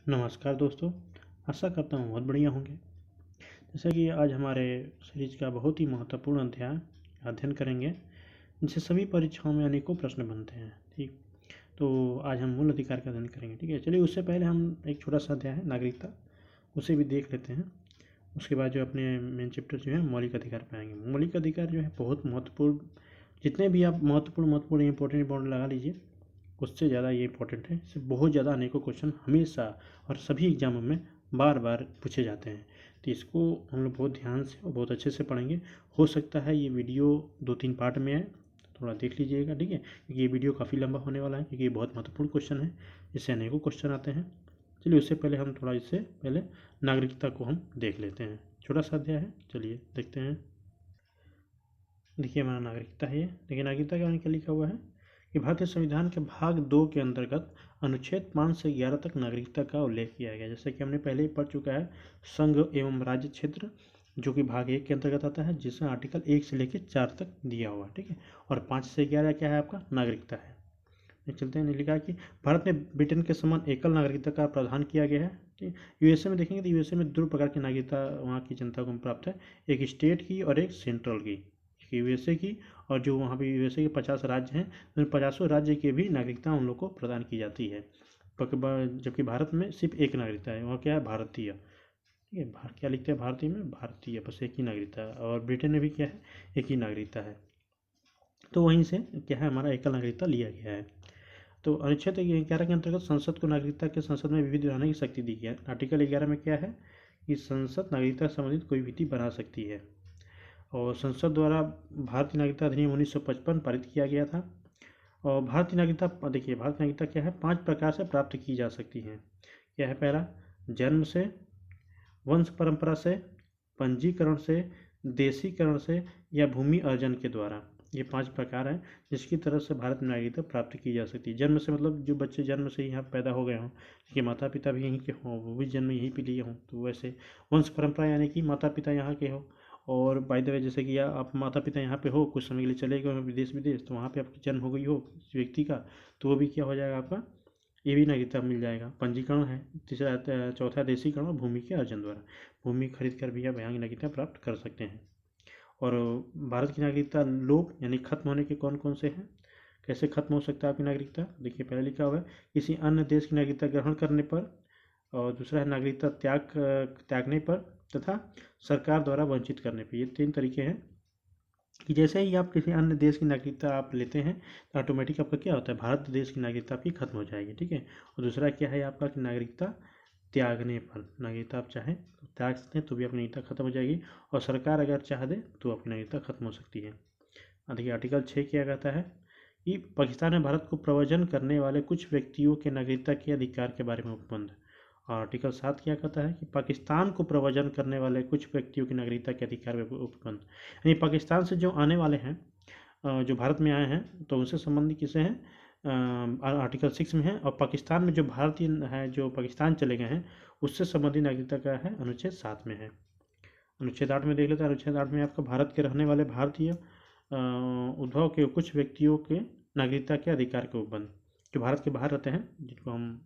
नमस्कार दोस्तों। आशा करता हूँ बहुत बढ़िया होंगे। जैसे कि आज हमारे सीरीज का बहुत ही महत्वपूर्ण अध्ययन करेंगे, जिनसे सभी परीक्षाओं में अनेकों प्रश्न बनते हैं। ठीक, तो आज हम मूल अधिकार का अध्ययन करेंगे। ठीक है, चलिए उससे पहले हम एक छोटा सा अध्याय है नागरिकता, उसे भी देख लेते हैं। उसके बाद जो अपने मेन चैप्टर जो है मौलिक अधिकार पे आएंगे। मौलिक अधिकार जो है बहुत महत्वपूर्ण, जितने भी आप महत्वपूर्ण इंपॉर्टेंट लगा लीजिए, उससे ज़्यादा ये इंपॉर्टेंट है। इससे बहुत ज़्यादा अनेकों क्वेश्चन हमेशा और सभी एग्जामों में बार बार पूछे जाते हैं। तो इसको हम लोग बहुत ध्यान से और बहुत अच्छे से पढ़ेंगे। हो सकता है ये वीडियो 2-3 पार्ट में है, थोड़ा देख लीजिएगा। ठीक है, क्योंकि ये वीडियो काफ़ी लंबा होने वाला है, क्योंकि ये बहुत महत्वपूर्ण क्वेश्चन है, इससे अनेकों क्वेश्चन आते हैं। चलिए उससे पहले हम थोड़ा इससे पहले नागरिकता को हम देख लेते हैं। छोटा सा अध्याय है, चलिए देखते हैं। देखिए हमारा नागरिकता है ये। देखिए नागरिकता के बारे में क्या लिखा हुआ है कि भारतीय संविधान के भाग 2 के अंतर्गत अनुच्छेद 5 से 11 तक नागरिकता का उल्लेख किया गया। जैसे कि हमने पहले ही पढ़ चुका है, संघ एवं राज्य क्षेत्र जो कि भाग 1 के अंतर्गत आता है, जिसमें आर्टिकल 1 से लेकर 4 तक दिया हुआ है। ठीक है, और 5 से 11 क्या है आपका नागरिकता है। चलते हैं। लिखा कि भारत में ब्रिटेन के समान एकल नागरिकता का प्रावधान किया गया है। ठीक, यूएसए में देखेंगे तो यूएसए में 2 प्रकार की नागरिकता वहाँ की जनता को प्राप्त है, एक स्टेट की और एक सेंट्रल की। यूएसए की, और जो वहाँ पे यूएसए के 50 राज्य हैं, उन 50 राज्य की भी नागरिकता उन लोग को प्रदान की जाती है। जबकि भारत में सिर्फ एक नागरिकता है, वहाँ क्या है भारतीय। ठीक है, क्या लिखते हैं भारतीय में, भारतीय, बस एक ही नागरिकता है। और ब्रिटेन में भी क्या है, एक ही नागरिकता है। तो वहीं से क्या है, हमारा एकल नागरिकता लिया गया है। तो अनुच्छेद 11 के अंतर्गत संसद को नागरिकता के संसद में विधि बनाने की शक्ति दी गई है। आर्टिकल 11 में क्या है कि संसद नागरिकता से संबंधित कोई विधि बना सकती है। और संसद द्वारा भारतीय नागरिकता अधिनियम 1955 पारित किया गया था। और भारतीय नागरिकता, देखिए भारतीय नागरिकता क्या है, 5 प्रकार से प्राप्त की जा सकती है। क्या है, पहला जन्म से, वंश परंपरा से, पंजीकरण से, देशीकरण से या भूमि अर्जन के द्वारा। ये 5 प्रकार हैं जिसकी तरफ से भारत में नागरिकता प्राप्त की जा सकती है। जन्म से मतलब जो बच्चे जन्म से यहाँ पैदा हो गए हों, कि माता पिता भी यहीं के हों, वो भी जन्म यहीं पे लिए हों, तो वैसे। वंश परंपरा यानी कि माता पिता यहाँ के हों, और बाय द वे जैसे कि आप माता पिता यहाँ पे हो, कुछ समय के लिए चले गए हो विदेश विदेश, तो वहाँ पे आपकी जन्म हो गई हो किसी व्यक्ति का, तो वो भी क्या हो जाएगा आपका, ये भी नागरिकता मिल जाएगा। पंजीकरण है तीसरा, चौथा देशीकरण और भूमि के अर्जन द्वारा। भूमि खरीद कर भी आप यहाँ की नागरिकता प्राप्त कर सकते हैं। और भारत की नागरिकता लोप यानी खत्म होने के कौन कौन से हैं, कैसे खत्म हो सकता है आपकी नागरिकता। देखिए पहले लिखा हुआ है किसी अन्य देश की नागरिकता ग्रहण करने पर, और दूसरा है नागरिकता त्यागने पर, तथा सरकार द्वारा वंचित करने पर। ये 3 तरीके हैं कि जैसे ही आप किसी अन्य देश की नागरिकता आप लेते हैं तो ऑटोमेटिक आपका क्या होता है, भारत देश की नागरिकता आपकी खत्म हो जाएगी। ठीक है, और दूसरा क्या है आपका कि नागरिकता त्यागने पर, नागरिकता आप चाहें तो त्याग सकते हैं तो भी अपनी नागरिकता खत्म हो जाएगी, और सरकार अगर चाह दे तो अपनी नागरिकता खत्म हो सकती है। देखिए आर्टिकल 6 क्या कहता है कि पाकिस्तान में भारत को प्रव्रजन करने वाले कुछ व्यक्तियों के नागरिकता के अधिकार के बारे में उपबंध। और आर्टिकल 7 क्या कहता है कि पाकिस्तान को प्रव्रजन करने वाले कुछ व्यक्तियों की नागरिकता के अधिकार में उपबंध। यानी पाकिस्तान से जो आने वाले हैं, जो भारत में आए हैं, तो उनसे संबंधित किसे हैं, आर्टिकल 6 में है। और पाकिस्तान में जो भारतीय है जो पाकिस्तान चले गए हैं, उससे संबंधित नागरिकता का है अनुच्छेद 7 में है। अनुच्छेद 8 में देख लेते हैं। अनुच्छेद 8 में आपका भारत के रहने वाले भारतीय उद्भव के कुछ व्यक्तियों के नागरिकता के अधिकार के उपबंध, जो भारत के बाहर रहते हैं, जिनको हम,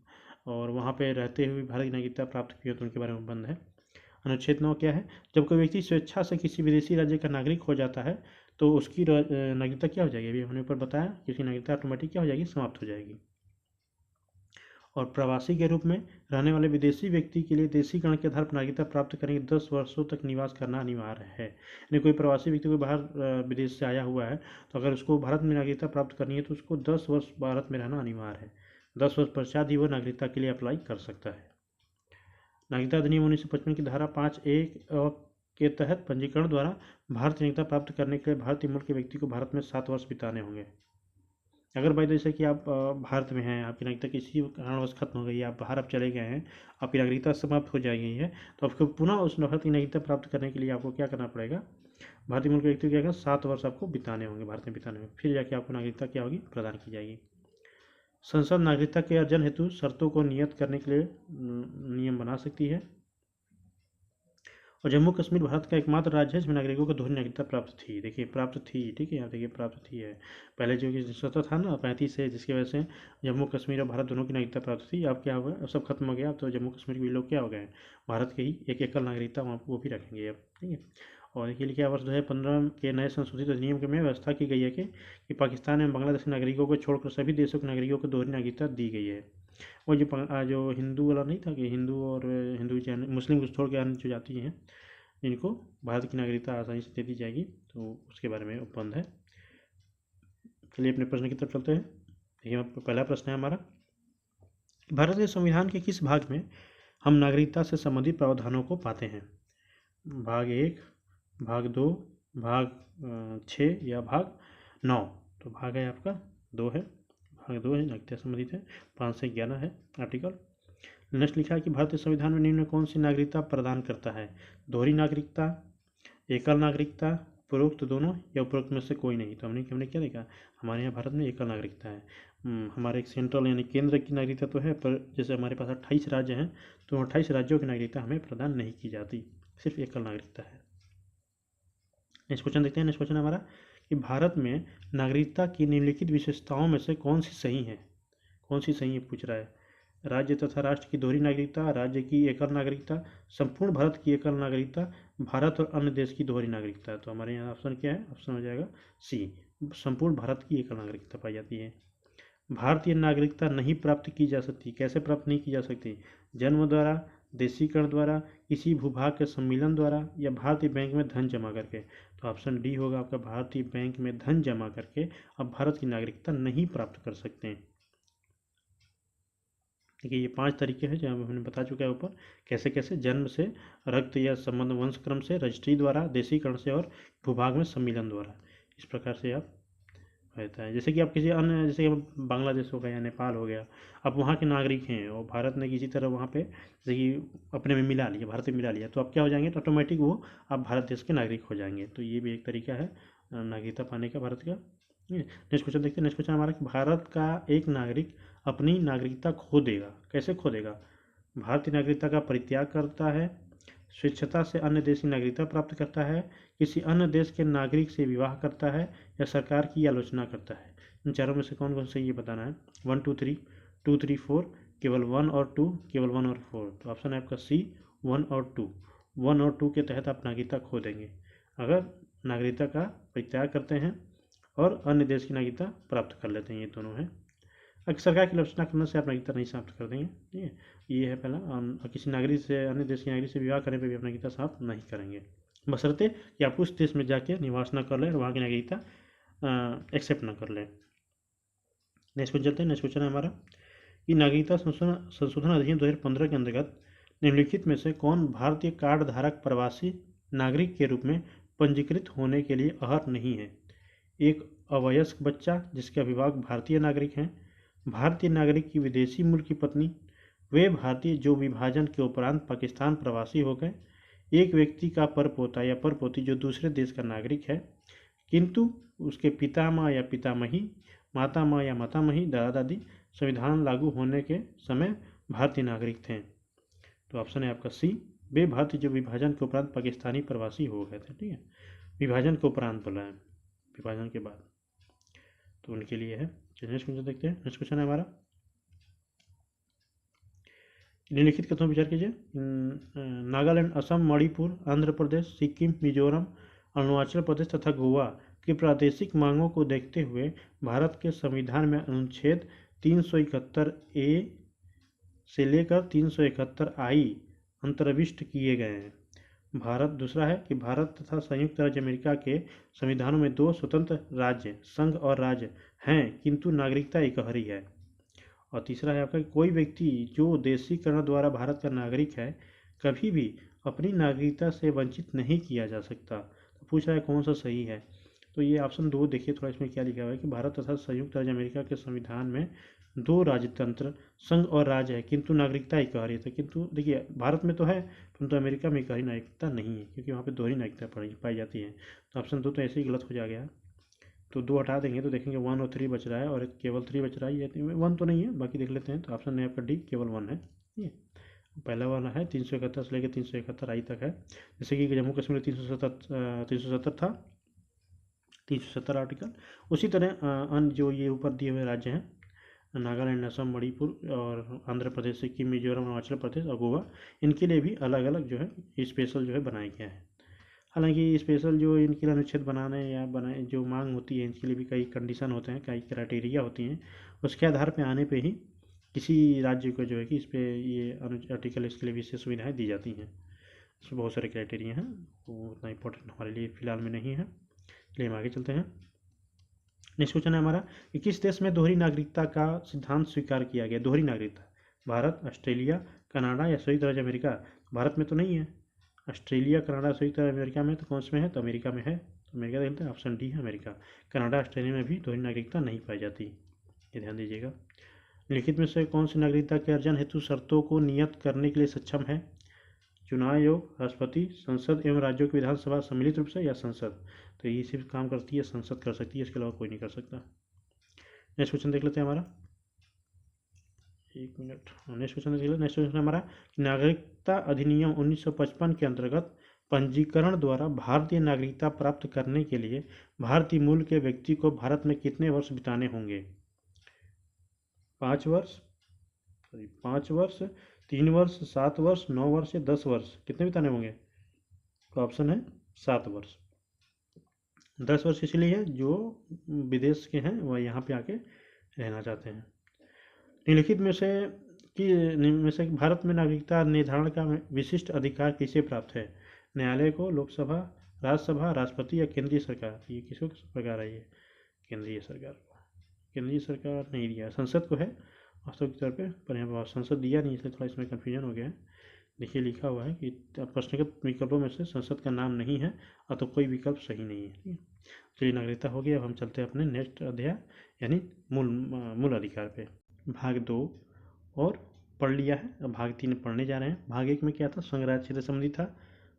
और वहाँ पे रहते हुए भारत की नागरिकता प्राप्त की हो तो उनके बारे में उपबंध है। अनुच्छेद 9 क्या है, जब कोई व्यक्ति स्वेच्छा से किसी विदेशी राज्य का नागरिक हो जाता है तो उसकी नागरिकता क्या हो जाएगी, अभी हमने ऊपर बताया कि उसकी नागरिकता ऑटोमेटिक क्या हो जाएगी, समाप्त हो जाएगी। और प्रवासी के रूप में रहने वाले विदेशी व्यक्ति के लिए देशीकरण के आधार पर नागरिकता प्राप्त करने के 10 वर्षों तक निवास करना अनिवार्य है। यानी कोई प्रवासी व्यक्ति कोई बाहर विदेश से आया हुआ है, तो अगर उसको भारत में नागरिकता प्राप्त करनी है तो उसको 10 वर्ष भारत में रहना अनिवार्य है। 10 वर्ष पश्चात ही वो नागरिकता के लिए अप्लाई कर सकता है। नागरिकता अधिनियम 1955 की धारा 5(1) के तहत पंजीकरण द्वारा भारतीय नागरिकता प्राप्त करने के लिए भारतीय मूल के व्यक्ति को भारत में 7 वर्ष बिताने होंगे। अगर भाई जैसे कि आप भारत में हैं, आपकी नागरिकता किसी कारणवश खत्म हो गई है, आप बाहर अब चले गए हैं, आपकी नागरिकता समाप्त हो जाएगी है, तो आपको पुनः उस भारत की नागरिकता प्राप्त करने के लिए आपको क्या करना पड़ेगा, भारतीय मूल के व्यक्ति को क्या 7 वर्ष आपको बिताने होंगे, भारत में बिताने होंगे, फिर जाके आपको नागरिकता क्या होगी, प्रदान की जाएगी। संसद नागरिकता के अर्जन हेतु शर्तों को नियत करने के लिए नियम बना सकती है। और जम्मू कश्मीर भारत का एकमात्र राज्य है जिसमें नागरिकों को दोहरी नागरिकता प्राप्त थी। देखिए प्राप्त थी, ठीक है, यहाँ देखिए प्राप्त थी है। पहले जो कि स्वतः था ना 35 से, जिसकी वजह से जम्मू कश्मीर और भारत दोनों की नागरिकता प्राप्त थी। अब क्या हुआ, अब सब खत्म हो गया। अब तो जम्मू कश्मीर के भी लोग क्या हो गए, भारत के ही एक एकल नागरिकता वहाँ वो भी रखेंगे अब, ठीक है। और इसके लिए क्या वर्ष 2015 के नए संशोधित अधिनियम के में व्यवस्था की गई है कि पाकिस्तान एवं बांग्लादेश के नागरिकों को छोड़कर सभी देशों के नागरिकों को दोहरी नागरिकता दी गई है। और जो हिंदू वाला नहीं था कि हिंदू और हिंदू जैन मुस्लिम को छोड़ के अन्य जो जाति हैं जिनको भारत की नागरिकता आसानी से दे दी जाएगी, तो उसके बारे में उपबंध है। चलिए अपने प्रश्न की तरफ चलते हैं। देखिए पहला प्रश्न है हमारा, भारत के संविधान के किस भाग में हम नागरिकता से संबंधित प्रावधानों को पाते हैं? भाग 1, भाग 2, भाग 6 या भाग 9? तो भाग है आपका 2 है, भाग 2 है, नागरिकता संबंधित है, 5 से 11 है आर्टिकल। नेक्स्ट लिखा है कि भारतीय संविधान में निम्न में कौन सी नागरिकता प्रदान करता है? दोहरी नागरिकता, एकल नागरिकता, उपरोक्त दोनों या उपरोक्त में से कोई नहीं? तो हमने क्या देखा, हमारे यहाँ भारत में एकल नागरिकता है। हमारे एक सेंट्रल यानी केंद्र की नागरिकता तो है, पर जैसे हमारे पास 28 राज्य हैं तो 28 राज्यों की नागरिकता हमें प्रदान नहीं की जाती, सिर्फ एकल नागरिकता है। नेक्स्ट क्वेश्चन देखते हैं। नेक्स्ट क्वेश्चन हमारा कि भारत में नागरिकता की निम्नलिखित विशेषताओं में से कौन सी सही है? कौन सी सही है पूछ रहा है। राज्य तथा राष्ट्र की दोहरी नागरिकता, राज्य की एकल नागरिकता, संपूर्ण भारत की एकल नागरिकता, भारत और अन्य देश की दोहरी नागरिकता। तो हमारे यहाँ ऑप्शन क्या है, ऑप्शन हो जाएगा सी, संपूर्ण भारत की एकल नागरिकता पाई जाती है। भारतीय नागरिकता नहीं प्राप्त की जा सकती, कैसे प्राप्त नहीं की जा सकती? जन्म द्वारा, देशीकरण द्वारा, किसी भूभाग के सम्मिलन द्वारा या भारतीय बैंक में धन जमा करके। तो ऑप्शन डी होगा आपका, भारतीय बैंक में धन जमा करके अब भारत की नागरिकता नहीं प्राप्त कर सकते हैं। देखिए ये 5 तरीके हैं जो हमने बता चुका है ऊपर, कैसे कैसे, जन्म से, रक्त या संबंध वंश क्रम से, रजिस्ट्री द्वारा, देशीकरण से और भूभाग में सम्मिलन द्वारा। इस प्रकार से आप रहता है। जैसे कि आप किसी अन्य, जैसे कि बांग्लादेश हो गया या नेपाल हो गया, अब वहाँ के नागरिक हैं और भारत ने किसी तरह वहाँ पे जैसे कि अपने में मिला लिया, भारत में मिला लिया, तो अब क्या हो जाएंगे, तो ऑटोमेटिक वो आप भारत देश के नागरिक हो जाएंगे। तो ये भी एक तरीका है नागरिकता पाने का भारत का। नेक्स्ट क्वेश्चन देखते हैं। नेक्स्ट क्वेश्चन हमारा कि भारत का एक नागरिक अपनी नागरिकता खो देगा, कैसे खो देगा? भारतीय नागरिकता का परित्याग करता है, स्वेच्छता से अन्य देश की नागरिकता प्राप्त करता है, किसी अन्य देश के नागरिक से विवाह करता है या सरकार की आलोचना करता है। इन चारों में से कौन कौन से ये बताना है। 1 2 3, 2 3 4, केवल 1 और 2, केवल 1 और 4। तो ऑप्शन है आपका सी, 1 और 2। 1 और 2 के तहत आप नागरिकता खो देंगे अगर नागरिकता का परित्याग करते हैं और अन्य देश की नागरिकता प्राप्त कर लेते हैं, ये दोनों हैं। अगर सरकार की आलोचना करने से आप नागरिकता नहीं समाप्त कर देंगे, ठीक है, ये है पहला। किसी नागरिक से, अन्य देश के नागरिक से विवाह करने पर भी आप नागरिकता समाप्त नहीं करेंगे, बशर्ते कि आप उस देश में जाके निवास न कर लें और वहाँ की नागरिकता एक्सेप्ट न कर लें। नेक्स्ट क्वेश्चन चलते हैं। नेक्स्ट क्वेश्चन है हमारा कि नागरिकता संशोधन अधिनियम 2015 के अंतर्गत निम्नलिखित में से कौन भारतीय कार्ड धारक प्रवासी नागरिक के रूप में पंजीकृत होने के लिए अर्ह नहीं है? एक अवयस्क बच्चा जिसके अभिभावक भारतीय नागरिक हैं, भारतीय नागरिक की विदेशी मूल की पत्नी, वे भारतीय जो विभाजन के उपरांत पाकिस्तान प्रवासी हो गए, एक व्यक्ति का परपोता या परपोती जो दूसरे देश का नागरिक है किंतु उसके पितामह या पितामही, माता माँ या मातामही, दादा दादी संविधान लागू होने के समय भारतीय नागरिक थे। तो ऑप्शन है आपका सी, वे भारतीय जो विभाजन के उपरांत पाकिस्तानी प्रवासी हो गए थे, ठीक है, विभाजन के उपरांत बोला है, विभाजन के बाद, तो उनके लिए है। नेक्स्ट क्वेश्चन देखते हैं। नेक्स्ट क्वेश्चन है हमारा निम्नलिखित कथनों पर विचार कीजिए। नागालैंड, असम, मणिपुर, आंध्र प्रदेश, सिक्किम, मिजोरम, अरुणाचल प्रदेश तथा गोवा की प्रादेशिक मांगों को देखते हुए भारत के संविधान में अनुच्छेद 371 ए से लेकर 371 आई अंतर्विष्ट किए गए हैं। भारत, दूसरा है कि भारत तथा संयुक्त राज्य अमेरिका के संविधानों में 2 स्वतंत्र राज्य, संघ और राज्य हैं किंतु नागरिकता एकहरी है। और तीसरा है आपका कोई व्यक्ति जो देशीकरण द्वारा भारत का नागरिक है कभी भी अपनी नागरिकता से वंचित नहीं किया जा सकता। तो पूछ रहा है कौन सा सही है। तो ये ऑप्शन 2 देखिए थोड़ा, इसमें क्या लिखा हुआ है कि भारत तथा संयुक्त राज्य अमेरिका के संविधान में 2 राजतंत्र, संघ और राज्य है किंतु नागरिकता एकहरी है। किंतु देखिए भारत में तो है परंतु अमेरिका में एकहरी नागरिकता नहीं है क्योंकि वहाँ पर दोहरी नागरिकता पाई जाती है। तो ऑप्शन 2 तो ऐसे ही गलत हो जाएगा। तो 2 हटा देंगे तो देखेंगे 1 और 3 बच रहा है और केवल 3 बच रहा है। ये 1 तो नहीं है, बाकी देख लेते हैं। तो ऑप्शन है आपका डी, केवल 1 है, ठीक है। पहला वाला है 371 से लेकर 371 आई तक है। जैसे कि जम्मू कश्मीर 370 था, 370 आर्टिकल। उसी तरह अन्य जो ये ऊपर दिए हुए राज्य हैं, नागालैंड, असम, मणिपुर और आंध्र प्रदेश, सिक्किम, मिजोरम, अरुणाचल प्रदेश और गोवा, इनके लिए भी अलग अलग जो है स्पेशल जो है बनाया गया है। हालांकि स्पेशल जो इनके लिए अनुच्छेद बनाने या बनाए जो मांग होती है, इनके लिए भी कई कंडीशन होते हैं, कई क्राइटेरिया होती हैं। उसके आधार पर आने पे ही किसी राज्य को जो है कि इस पर ये आर्टिकल इसके लिए विशेष सुविधाएँ दी जाती हैं। इसमें बहुत सारे क्राइटेरिया हैं, वो उतना इम्पोर्टेंट हमारे लिए फ़िलहाल में नहीं है, इसलिए हम आगे चलते हैं। नेक्स्ट क्वेश्चन है हमारा कि किस देश में दोहरी नागरिकता का सिद्धांत स्वीकार किया गया? दोहरी नागरिकता, भारत, ऑस्ट्रेलिया, कनाडा या संयुक्त राज्य अमेरिका? भारत में तो नहीं है। ऑस्ट्रेलिया, कनाडा, संयुक्त राज्य अमेरिका में तो कौन से में है? तो अमेरिका में है। तो अमेरिका देखते हैं, ऑप्शन डी है अमेरिका। कनाडा, ऑस्ट्रेलिया में भी दोहरी नागरिकता नहीं पाई जाती, ये ध्यान दीजिएगा। लिखित में से कौन सी नागरिकता के अर्जन हेतु शर्तों को नियत करने के लिए सक्षम है? चुनाव आयोग, राष्ट्रपति, संसद एवं राज्यों की विधानसभा सम्मिलित रूप से या संसद? तो ये सिर्फ काम करती है संसद कर सकती है, इसके अलावा कोई नहीं कर सकता। नेक्स्ट क्वेश्चन देख लेते हैं हमारा, एक मिनट। नेक्स्ट क्वेश्चन देख लेते हैं। नेक्स्ट क्वेश्चन हमारा नागरिकता अधिनियम 1955 के अंतर्गत पंजीकरण द्वारा भारतीय नागरिकता प्राप्त करने के लिए भारतीय मूल के व्यक्ति को भारत में कितने वर्ष बिताने होंगे? 5 वर्ष, 3 वर्ष, 7 वर्ष, 9 वर्ष या 10 वर्ष? कितने बिताने होंगे? तो ऑप्शन है 7 वर्ष। 10 वर्ष इसलिए है जो विदेश के हैं वह यहाँ पे आके रहना चाहते हैं। निम्नलिखित में से भारत में नागरिकता निर्धारण का विशिष्ट अधिकार किसे प्राप्त है? न्यायालय को, लोकसभा, राज्यसभा, राष्ट्रपति या केंद्रीय सरकार? ये किसको किस प्रकार है? ये केंद्रीय सरकार को। केंद्रीय सरकार नहीं दिया, संसद को है वास्तविक तौर पे, पर यहाँ पर संसद दिया नहीं, इसलिए थोड़ा इसमें कन्फ्यूजन हो गया है। देखिए लिखा हुआ है कि प्रश्नगत विकल्पों में से संसद का नाम नहीं है और तो कोई विकल्प सही नहीं है। ठीक है, चलिए नागरिकता हो गया। अब हम चलते हैं अपने नेक्स्ट अध्याय यानी मूल अधिकार पे। भाग 2 और पढ़ लिया है, अब भाग 3 पढ़ने जा रहे हैं। भाग 1 में क्या था? संघ राज्य क्षेत्र संबंधी था।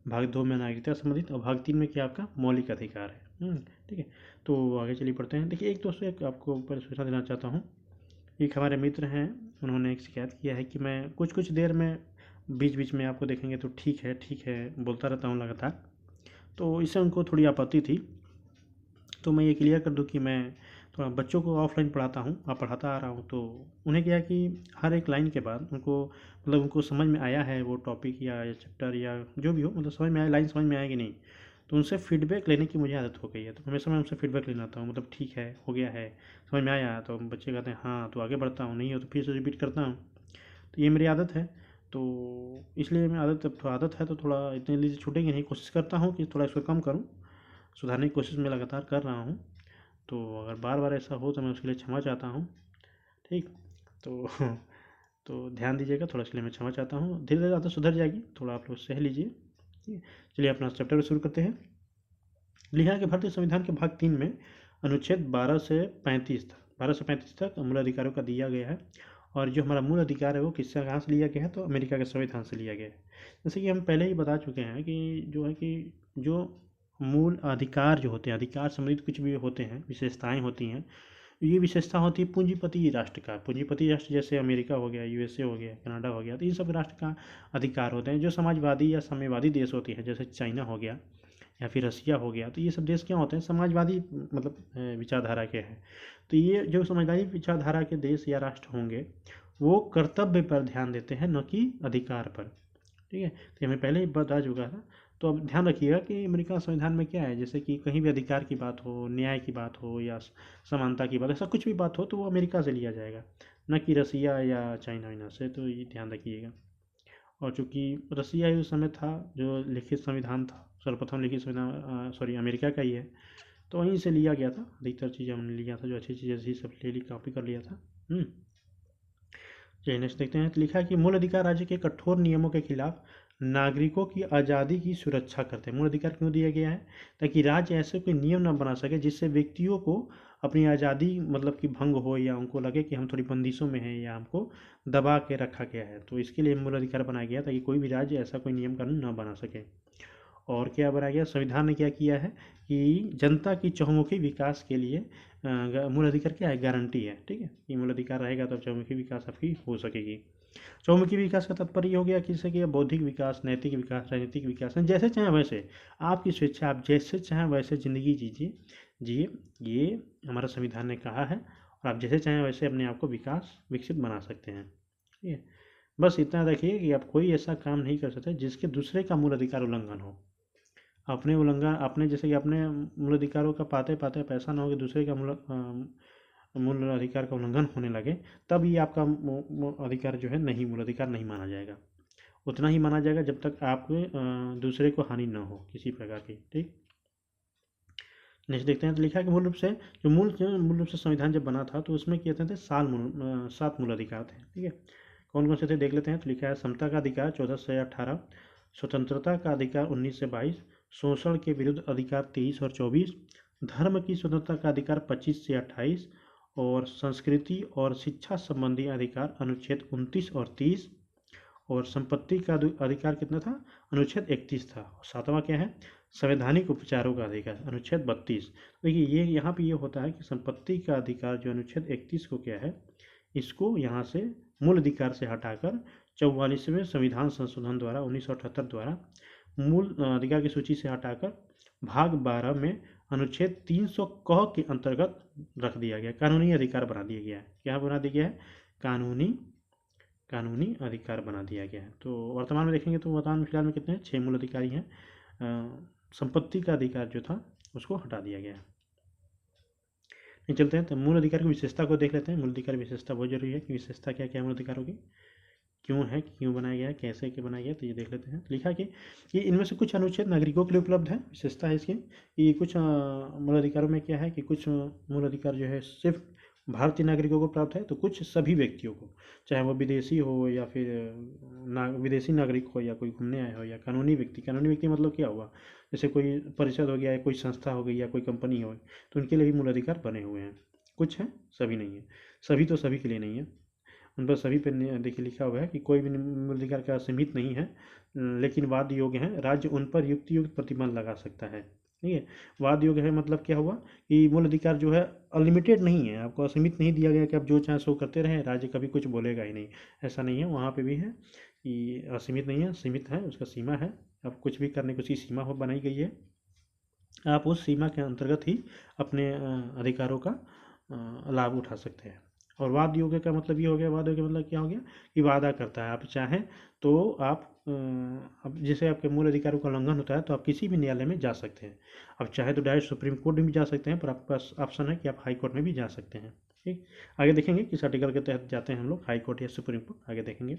भाग 2 में नागरिकता संबंधित और भाग 3 में क्या आपका मौलिक अधिकार है। ठीक है, तो आगे चलिए पढ़ते हैं। देखिए एक दोस्तों, एक आपको ऊपर सूचना देना चाहता हूँ। एक हमारे मित्र हैं, उन्होंने एक शिकायत किया है कि मैं कुछ देर में बीच बीच में आपको देखेंगे तो ठीक है बोलता रहता हूँ लगातार, तो इससे उनको थोड़ी आपत्ति थी। तो मैं ये क्लियर कर दूँ कि मैं थोड़ा बच्चों को ऑफलाइन पढ़ाता हूँ और पढ़ाता आ रहा हूँ, तो उन्हें क्या है कि हर एक लाइन के बाद उनको मतलब उनको समझ में आया है वो टॉपिक या चैप्टर या जो भी हो, मतलब समझ में आया, लाइन समझ में आएगी नहीं, तो उनसे फीडबैक लेने की मुझे आदत हो गई है। तो हमेशा मैं उनसे फीडबैक लेना आता हूँ, मतलब ठीक है, हो गया है, समझ में आया, तो बच्चे कहते हैं हाँ, तो आगे बढ़ता हूँ, नहीं हो तो फिर से रिपीट करता हूँ। तो ये मेरी आदत है, तो इसलिए मैं आदत है तो थोड़ा इतनी जल्दी से छूटेगी नहीं। कोशिश करता हूँ कि थोड़ा इसको कम करूँ, सुधारने की कोशिश मैं लगातार कर रहा हूँ। तो अगर बार बार ऐसा हो तो मैं उसके लिए क्षमा चाहता हूँ। ठीक, तो तो ध्यान दीजिएगा थोड़ा, इसलिए मैं क्षमा चाहता हूँ। धीरे धीरे आदत सुधर जाएगी, थोड़ा आप लोग सह लीजिए। ठीक है, चलिए अपना चैप्टर शुरू करते हैं। लिखा है कि भारतीय संविधान के भाग 3 में अनुच्छेद 12 से 35 तक मूल अधिकारों का दिया गया है। और जो हमारा मूल अधिकार है वो किससे कहाँ से लिया गया है? तो अमेरिका के संविधान से लिया गया है। जैसे कि हम पहले ही बता चुके हैं कि जो मूल अधिकार जो होते हैं, अधिकार संबंधित कुछ भी होते हैं, विशेषताएं होती हैं, ये विशेषता होती है पूंजीपति राष्ट्र का। पूंजीपति राष्ट्र जैसे अमेरिका हो गया, यूएसए हो गया, कनाडा हो गया, तो इन सब राष्ट्र का अधिकार होते हैं। जो समाजवादी या साम्यवादी देश होते हैं, जैसे चाइना हो गया या फिर रसिया हो गया, तो ये सब देश क्या होते हैं? समाजवादी मतलब विचारधारा के हैं। तो ये जो समाजवादी विचारधारा के देश या राष्ट्र होंगे वो कर्तव्य पर ध्यान देते हैं, न कि अधिकार पर। ठीक है, तो हमें पहले ही बता चुका था। तो अब ध्यान रखिएगा कि अमेरिका संविधान में क्या है, जैसे कि कहीं भी अधिकार की बात हो, न्याय की बात हो या समानता की बात, ऐसा कुछ भी बात हो तो वो अमेरिका से लिया जाएगा, न कि रसिया या चाइना वाइना से। तो ये ध्यान रखिएगा। और चूँकि रसिया ही उस समय था जो लिखित संविधान था, सर्वप्रथम लिखित संविधान अमेरिका का ही है, तो वहीं से लिया गया था। अधिकतर चीज़ें हमने लिया था, जो अच्छी चीज़ें थी सब ले ली, कॉपी कर लिया था। चलिए नेक्स्ट देखते हैं। तो लिखा है कि मूल अधिकार राज्य के कठोर नियमों के खिलाफ नागरिकों की आज़ादी की सुरक्षा करते हैं। मूल अधिकार क्यों दिया गया है? ताकि राज्य ऐसे कोई नियम न बना सके जिससे व्यक्तियों को अपनी आज़ादी मतलब कि भंग हो, या उनको लगे कि हम थोड़ी बंदिशों में हैं या हमको दबा के रखा गया है। तो इसके लिए मूल अधिकार बनाया गया ताकि कोई भी राज्य ऐसा कोई नियम कानून न बना सके। और क्या बनाया गया? संविधान ने क्या किया है कि जनता की चहुमुखी विकास के लिए मूल अधिकार क्या है? गारंटी है। ठीक है, कि मूल अधिकार रहेगा तब चहुमुखी विकास आपकी हो सकेगी। चहुमुखी विकास का तात्पर्य ये हो गया कि जैसे कि बौद्धिक विकास, नैतिक विकास, राजनीतिक विकास, जैसे चाहें वैसे आपकी स्वेच्छा, आप जैसे चाहें वैसे ज़िंदगी जीजिए जिए। ये हमारा संविधान ने कहा है और आप जैसे चाहें वैसे अपने आप को विकसित बना सकते हैं। ठीक है, बस इतना रखिए कि आप कोई ऐसा काम नहीं कर सकते जिसके दूसरे का मूल अधिकार उल्लंघन हो। अपने जैसे कि अपने मूल अधिकारों का पाते पाते पैसा ना हो कि दूसरे का मूल अधिकार का उल्लंघन होने लगे, तब ये आपका अधिकार जो है नहीं, मूल अधिकार नहीं माना जाएगा। उतना ही माना जाएगा जब तक आपके दूसरे को हानि न हो किसी प्रकार की। ठीक, नेक्स्ट देखते हैं। तो लिखा है कि मूल रूप से मूल रूप से संविधान जब बना था तो उसमें क्या थे 7 मूल अधिकार थे। ठीक है, कौन कौन से थे देख लेते हैं। तो लिखा है समता का अधिकार 14 से 18, स्वतंत्रता का अधिकार 19 से 22, शोषण के विरुद्ध अधिकार 23 और 24, धर्म की स्वतंत्रता का अधिकार 25 से 28, और संस्कृति और शिक्षा संबंधी अधिकार अनुच्छेद 29 और 30, और संपत्ति का अधिकार कितना था, अनुच्छेद 31 था। और 7वां क्या है, संवैधानिक उपचारों का अधिकार, अनुच्छेद 32। देखिए ये यहाँ पे ये होता है कि संपत्ति का अधिकार जो अनुच्छेद 31 को क्या है, इसको यहाँ से मूल अधिकार से हटाकर 44वें संविधान संशोधन द्वारा 1978 द्वारा मूल अधिकार की सूची से हटाकर भाग 12 में अनुच्छेद 300 क के अंतर्गत रख दिया गया, कानूनी अधिकार बना दिया गया है। क्या बना दिया गया है, कानूनी अधिकार बना दिया गया है। तो वर्तमान में देखेंगे तो वर्तमान में फिलहाल में कितने हैं, 6 मूल अधिकारी हैं। संपत्ति का अधिकार जो था उसको हटा दिया गया है। नहीं चलते हैं तो मूल अधिकार की विशेषता को देख लेते हैं। मूल अधिकार की विशेषता बहुत जरूरी है कि विशेषता क्या क्या मूल अधिकारों की, क्यों है, क्यों बनाया गया है, कैसे के बनाया गया, तो ये देख लेते हैं। तो लिखा कि ये इनमें से कुछ अनुच्छेद नागरिकों के लिए उपलब्ध है। विशेषता है इसकी कि कुछ मूल अधिकारों में क्या है कि कुछ मूल अधिकार जो है सिर्फ भारतीय नागरिकों को प्राप्त है, तो कुछ सभी व्यक्तियों को, चाहे वो विदेशी हो या फिर विदेशी नागरिक हो या कोई घूमने आया हो या कानूनी व्यक्ति मतलब क्या हुआ, जैसे कोई परिषद हो गया या कोई संस्था हो गई या कोई कंपनी हो, तो उनके लिए भी मूल अधिकार बने हुए हैं। कुछ हैं, सभी नहीं है। सभी तो सभी के लिए नहीं है, उन पर सभी पे देखिए लिखा हुआ है कि कोई भी मूल अधिकार का सीमित नहीं है, लेकिन वाद योग्य है, राज्य उन पर युक्त प्रतिबंध लगा सकता है। ठीक है, वाद योग्य है मतलब क्या हुआ कि मूल अधिकार जो है अनलिमिटेड नहीं है, आपको असीमित नहीं दिया गया कि आप जो चाहें सो करते रहें, राज्य कभी कुछ बोलेगा ही नहीं, ऐसा नहीं है। वहाँ पे भी है कि असीमित नहीं है, सीमित है, उसका सीमा है। आप कुछ भी करने की उसकी सीमा हो बनाई गई है, आप उस सीमा के अंतर्गत ही अपने अधिकारों का लाभ उठा सकते हैं। और वाद योग्य का मतलब ये हो गया, वाद योग्य मतलब क्या हो गया कि वादा करता है, आप चाहें तो आप अब जैसे आपके मूल अधिकारों का उल्लंघन होता है तो आप किसी भी न्यायालय में जा सकते हैं। आप चाहे तो डायरेक्ट सुप्रीम कोर्ट में भी जा सकते हैं, पर आपके पास ऑप्शन है कि आप हाई कोर्ट में भी जा सकते हैं। ठीक, आगे देखेंगे किस आर्टिकल के तहत जाते हैं हम लोग, हाई कोर्ट या सुप्रीम कोर्ट, आगे देखेंगे।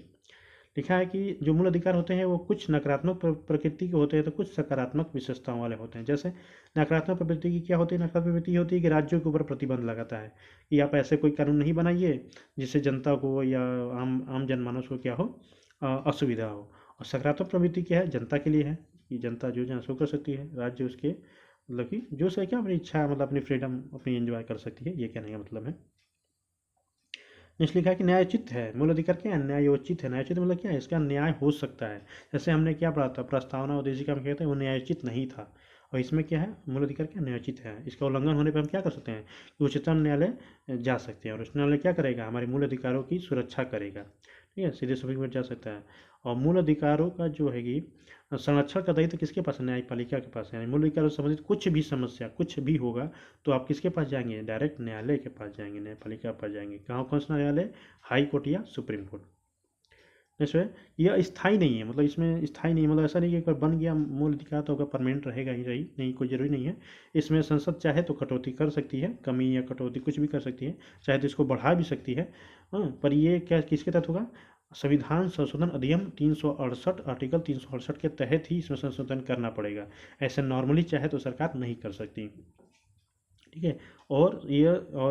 लिखा है कि जो मूल अधिकार होते हैं वो कुछ नकारात्मक प्रकृति के होते हैं तो कुछ सकारात्मक विशेषताओं वाले होते हैं। जैसे नकारात्मक प्रवृत्ति की क्या होती है, नकारात्मक प्रवृत्ति होती है कि राज्यों के ऊपर प्रतिबंध लगाता है कि आप ऐसे कोई कानून नहीं बनाइए जिससे जनता को या आम जनमानस को क्या हो, असुविधा हो। और सकारात्मक प्रवृत्ति क्या है, जनता के लिए है कि जनता जो जहाँ सो कर सकती है, राज्य उसके मतलब कि जो से क्या अपनी इच्छा मतलब अपनी फ्रीडम अपनी एंजॉय कर सकती है, ये कहने का मतलब है। नेक्स्ट लिखा है कि न्यायोचित है, मूल अधिकार क्या है, न्यायोचित है। न्यायोचित मतलब क्या है, इसका न्याय हो सकता है। जैसे हमने क्या पढ़ा था, प्रस्तावना उद्देशिका में कहते हैं वो न्यायोचित नहीं था, और इसमें क्या है, मूल अधिकार क्या न्यायोचित है। इसका उल्लंघन होने पर हम क्या कर सकते हैं कि उच्चतम न्यायालय जा सकते हैं, और उच्चतम न्यायालय क्या करेगा, हमारे मूल अधिकारों की सुरक्षा करेगा। ठीक है, सीधे सुप्रीम कोर्ट जा सकता है। और मूल अधिकारों का जो है कि संरक्षण का दायित्व किसके पास है, न्यायपालिका के पास है। यानी मूल अधिकारों से संबंधित कुछ भी समस्या कुछ भी होगा तो आप किसके पास जाएंगे, डायरेक्ट न्यायालय के पास जाएंगे, न्यायपालिका के पास जाएंगे। कहाँ, कौन सा न्यायालय, हाई कोर्ट या सुप्रीम कोर्ट। नेक्स्ट है, यह स्थायी नहीं है, मतलब इसमें स्थायी नहीं मतलब ऐसा नहीं कि एक बार बन गया मूल अधिकार तो होगा परमानेंट रहेगा ही रही नहीं, कोई जरूरी नहीं है। इसमें संसद चाहे तो कटौती कर सकती है, कमी या कटौती कुछ भी कर सकती है, चाहे तो इसको बढ़ा भी सकती है। पर ये क्या किसके तहत होगा, संविधान संशोधन अधिनियम 368 आर्टिकल 368 के तहत ही इसमें संशोधन करना पड़ेगा। ऐसे नॉर्मली चाहे तो सरकार नहीं कर सकती। ठीक है, और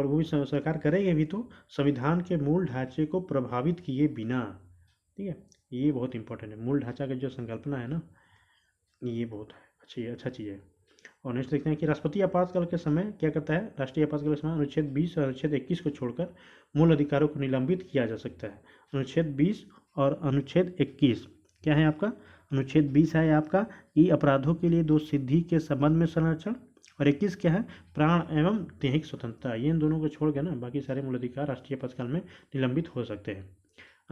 वो भी सरकार करेगी भी तो संविधान के मूल ढांचे को प्रभावित किए बिना। ठीक है, ये बहुत इंपॉर्टेंट है, मूल ढांचा की जो संकल्पना है ना, ये बहुत अच्छा चीज़ है। और नेक्स्ट देखते हैं कि राष्ट्रपति आपातकाल के समय क्या करता है, राष्ट्रीय आपातकाल के समय अनुच्छेद 20 और अनुच्छेद 21 को छोड़कर मूल अधिकारों को निलंबित किया जा सकता है। अनुच्छेद 20 और अनुच्छेद 21 क्या है आपका, अनुच्छेद 20 है आपका कि अपराधों के लिए दोष सिद्धि के संबंध में संरक्षण, और 21 क्या है, प्राण एवं दैहिक स्वतंत्रता। ये इन दोनों को छोड़ के ना बाकी सारे मूल अधिकार राष्ट्रीय आपातकाल में निलंबित हो सकते हैं।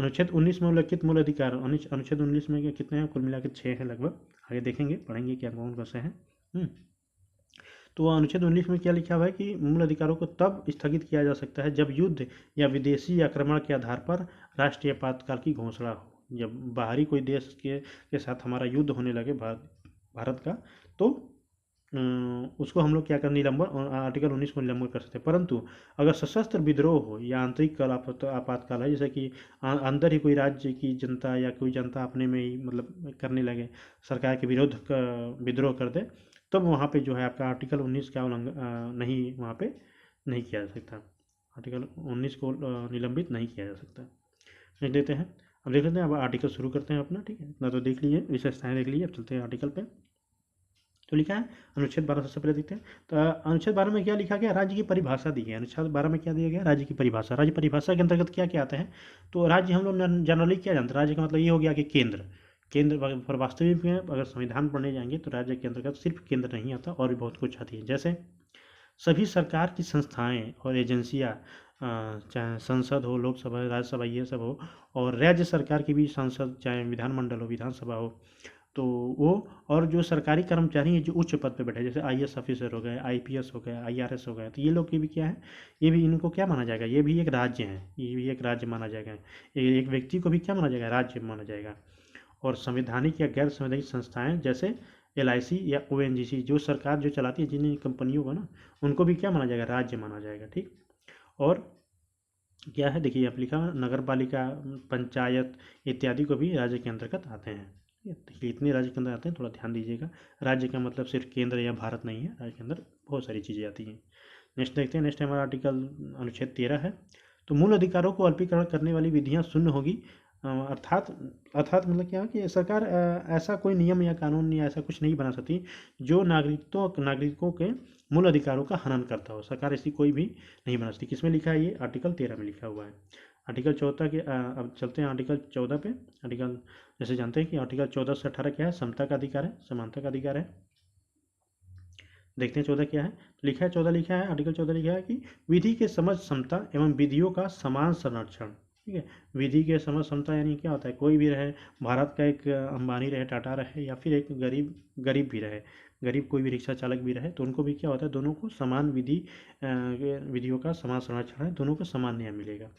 अनुच्छेद 19 में उल्लिखित मूल अधिकार, अनुच्छेद 19 में कितने हैं, कुल मिला के 6 हैं लगभग, आगे देखेंगे पढ़ेंगे क्या कौन कौन से हैं। तो अनुच्छेद 19 में क्या लिखा हुआ है कि मूल अधिकारों को तब स्थगित किया जा सकता है जब युद्ध या विदेशी आक्रमण के आधार पर राष्ट्रीय आपातकाल की घोषणा हो। जब बाहरी कोई देश के साथ हमारा युद्ध होने लगे भारत का, तो उसको हम लोग क्या कर निलंबन, आर्टिकल 19 को निलंबन कर सकते हैं। परंतु अगर सशस्त्र विद्रोह हो या आंतरिक आपातकाल है, जैसे कि अंदर ही कोई राज्य की जनता या कोई जनता अपने में ही मतलब करने लगे, सरकार के विरोध का विद्रोह कर दे, तब वहाँ पे जो है आपका आर्टिकल 19 का उल्लंघन नहीं, वहाँ पे नहीं किया जा सकता, आर्टिकल 19 को निलंबित नहीं किया जा सकता। देख लेते हैं, अब देख लेते हैं, अब आर्टिकल शुरू करते हैं अपना, ठीक है, इतना तो देख लीजिए, विशेषताएं देख लीजिए, अब चलते हैं आर्टिकल पे। तो लिखा है अनुच्छेद 12, सबसे पहले देखते हैं। तो अनुच्छेद 12 में क्या लिखा गया, राज्य की परिभाषा दी है। अनुच्छेद 12 में क्या दिया गया, राज्य की परिभाषा। राज्य परिभाषा के अंतर्गत क्या क्या आता है, तो राज्य हम लोग जनरली क्या जानते हैं, राज्य का मतलब ये हो गया कि केंद्र, पर वास्तविक में अगर संविधान पढ़ने जाएंगे तो राज्य के अंतर्गत सिर्फ केंद्र नहीं आता, और भी बहुत कुछ आती है। जैसे सभी सरकार की संस्थाएं और एजेंसियां, चाहे संसद हो, लोकसभा, राज्यसभा, ये सब हो, और राज्य सरकार की भी संसद, चाहे विधानमंडल हो, विधानसभा हो, तो वो, और जो सरकारी कर्मचारी हैं जो उच्च पद पे बैठे हैं, जैसे आईएएस ऑफिसर हो गए, आईपीएस हो गए, आईआरएस हो गए, तो ये लोग की भी क्या है, ये भी इनको क्या माना जाएगा, ये भी एक राज्य है, ये भी एक राज्य माना जाएगा। एक व्यक्ति को भी क्या माना जाएगा, राज्य माना जाएगा। और संवैधानिक या गैर संवैधानिक संस्थाएं जैसे एलआईसी या ओएनजीसी, जो सरकार जो चलाती है जिन कंपनियों को ना, उनको भी क्या माना जाएगा, राज्य माना जाएगा। ठीक, और क्या है, देखिए आप लिखा नगर पालिका, पंचायत इत्यादि को भी राज्य के अंतर्गत आते हैं। देखिए इतने राज्य के अंदर आते हैं, थोड़ा ध्यान दीजिएगा। राज्य का मतलब सिर्फ केंद्र या भारत नहीं है, राज्य के अंदर बहुत सारी चीज़ें आती हैं। नेक्स्ट देखते हैं, नेक्स्ट हमारा आर्टिकल अनुच्छेद 13 है। तो मूल अधिकारों को अल्पीकरण करने वाली विधियां शून्य होगी। अर्थात अर्थात मतलब क्या है कि सरकार ऐसा कोई नियम या कानून या ऐसा कुछ नहीं बना सकती जो नागरिकों के मूल अधिकारों का हनन करता हो। सरकार ऐसी कोई भी नहीं बना सकती। किसमें लिखा है, ये आर्टिकल 13 में लिखा हुआ है। आर्टिकल 14 के अब चलते हैं आर्टिकल 14 पे। आर्टिकल जैसे जानते हैं कि आर्टिकल 14 से 18 क्या है, समता का अधिकार है, समानता का अधिकार है। देखते हैं 14 क्या है, लिखा है 14 लिखा है, आर्टिकल 14 लिखा है कि विधि के समझ समता एवं विधियों का समान संरक्षण। ठीक है, विधि के समझ समता यानी क्या होता है, कोई भी रहे, भारत का एक अंबानी रहे, टाटा रहे, या फिर एक गरीब भी रहे, गरीब कोई भी रिक्शा चालक भी रहे, तो उनको भी क्या होता है, दोनों को समान विधियों का समान संरक्षण है, दोनों को समान न्याय मिलेगा।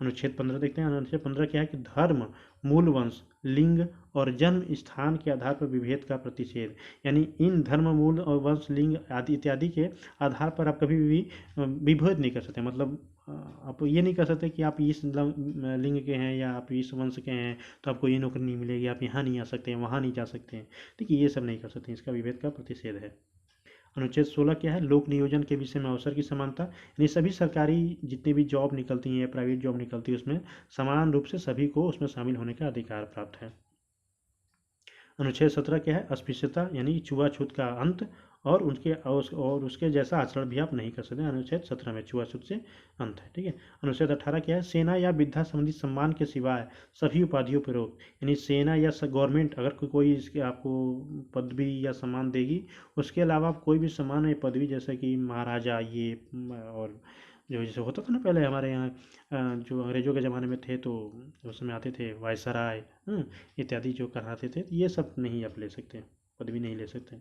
अनुच्छेद 15 देखते हैं। अनुच्छेद 15 क्या है कि धर्म, मूल वंश, लिंग और जन्म स्थान के आधार पर विभेद का प्रतिषेध। यानी इन धर्म, मूल और वंश, लिंग आदि इत्यादि के आधार पर आप कभी भी विभेद नहीं कर सकते। मतलब आप ये नहीं कर सकते कि आप इस लिंग के हैं या आप इस वंश के हैं तो आपको ये नौकरी नहीं मिलेगी, आप यहाँ नहीं आ सकते हैं, वहाँ नहीं जा सकते हैं। देखिए ये सब नहीं कर सकते, इसका विभेद का प्रतिषेध है। अनुच्छेद 16 क्या है, लोक नियोजन के विषय में अवसर की समानता। यानी सभी सरकारी जितनी भी जॉब निकलती हैं या प्राइवेट जॉब निकलती है, उसमें समान रूप से सभी को उसमें शामिल होने का अधिकार प्राप्त है। अनुच्छेद 17 क्या है, अस्पृश्यता यानी छुआछूत का अंत, और उसके जैसा आचरण भी आप नहीं कर सकते। अनुच्छेद 17 में छुआछूत से अंत है। ठीक है, अनुच्छेद 18 क्या है, सेना या विद्या संबंधी सम्मान के सिवाय सभी उपाधियों पर रोक। यानी सेना या गवर्नमेंट अगर कोई इसके आपको पदवी या सम्मान देगी, उसके अलावा आप कोई भी सम्मान या पदवी, जैसे कि महाराजा, ये और जो जैसे होता था ना पहले हमारे यहाँ, जो अंग्रेजों के ज़माने में थे, तो उस समय आते थे वायसराय इत्यादि जो कराते थे, ये सब नहीं आप ले सकते, पदवी नहीं ले सकते।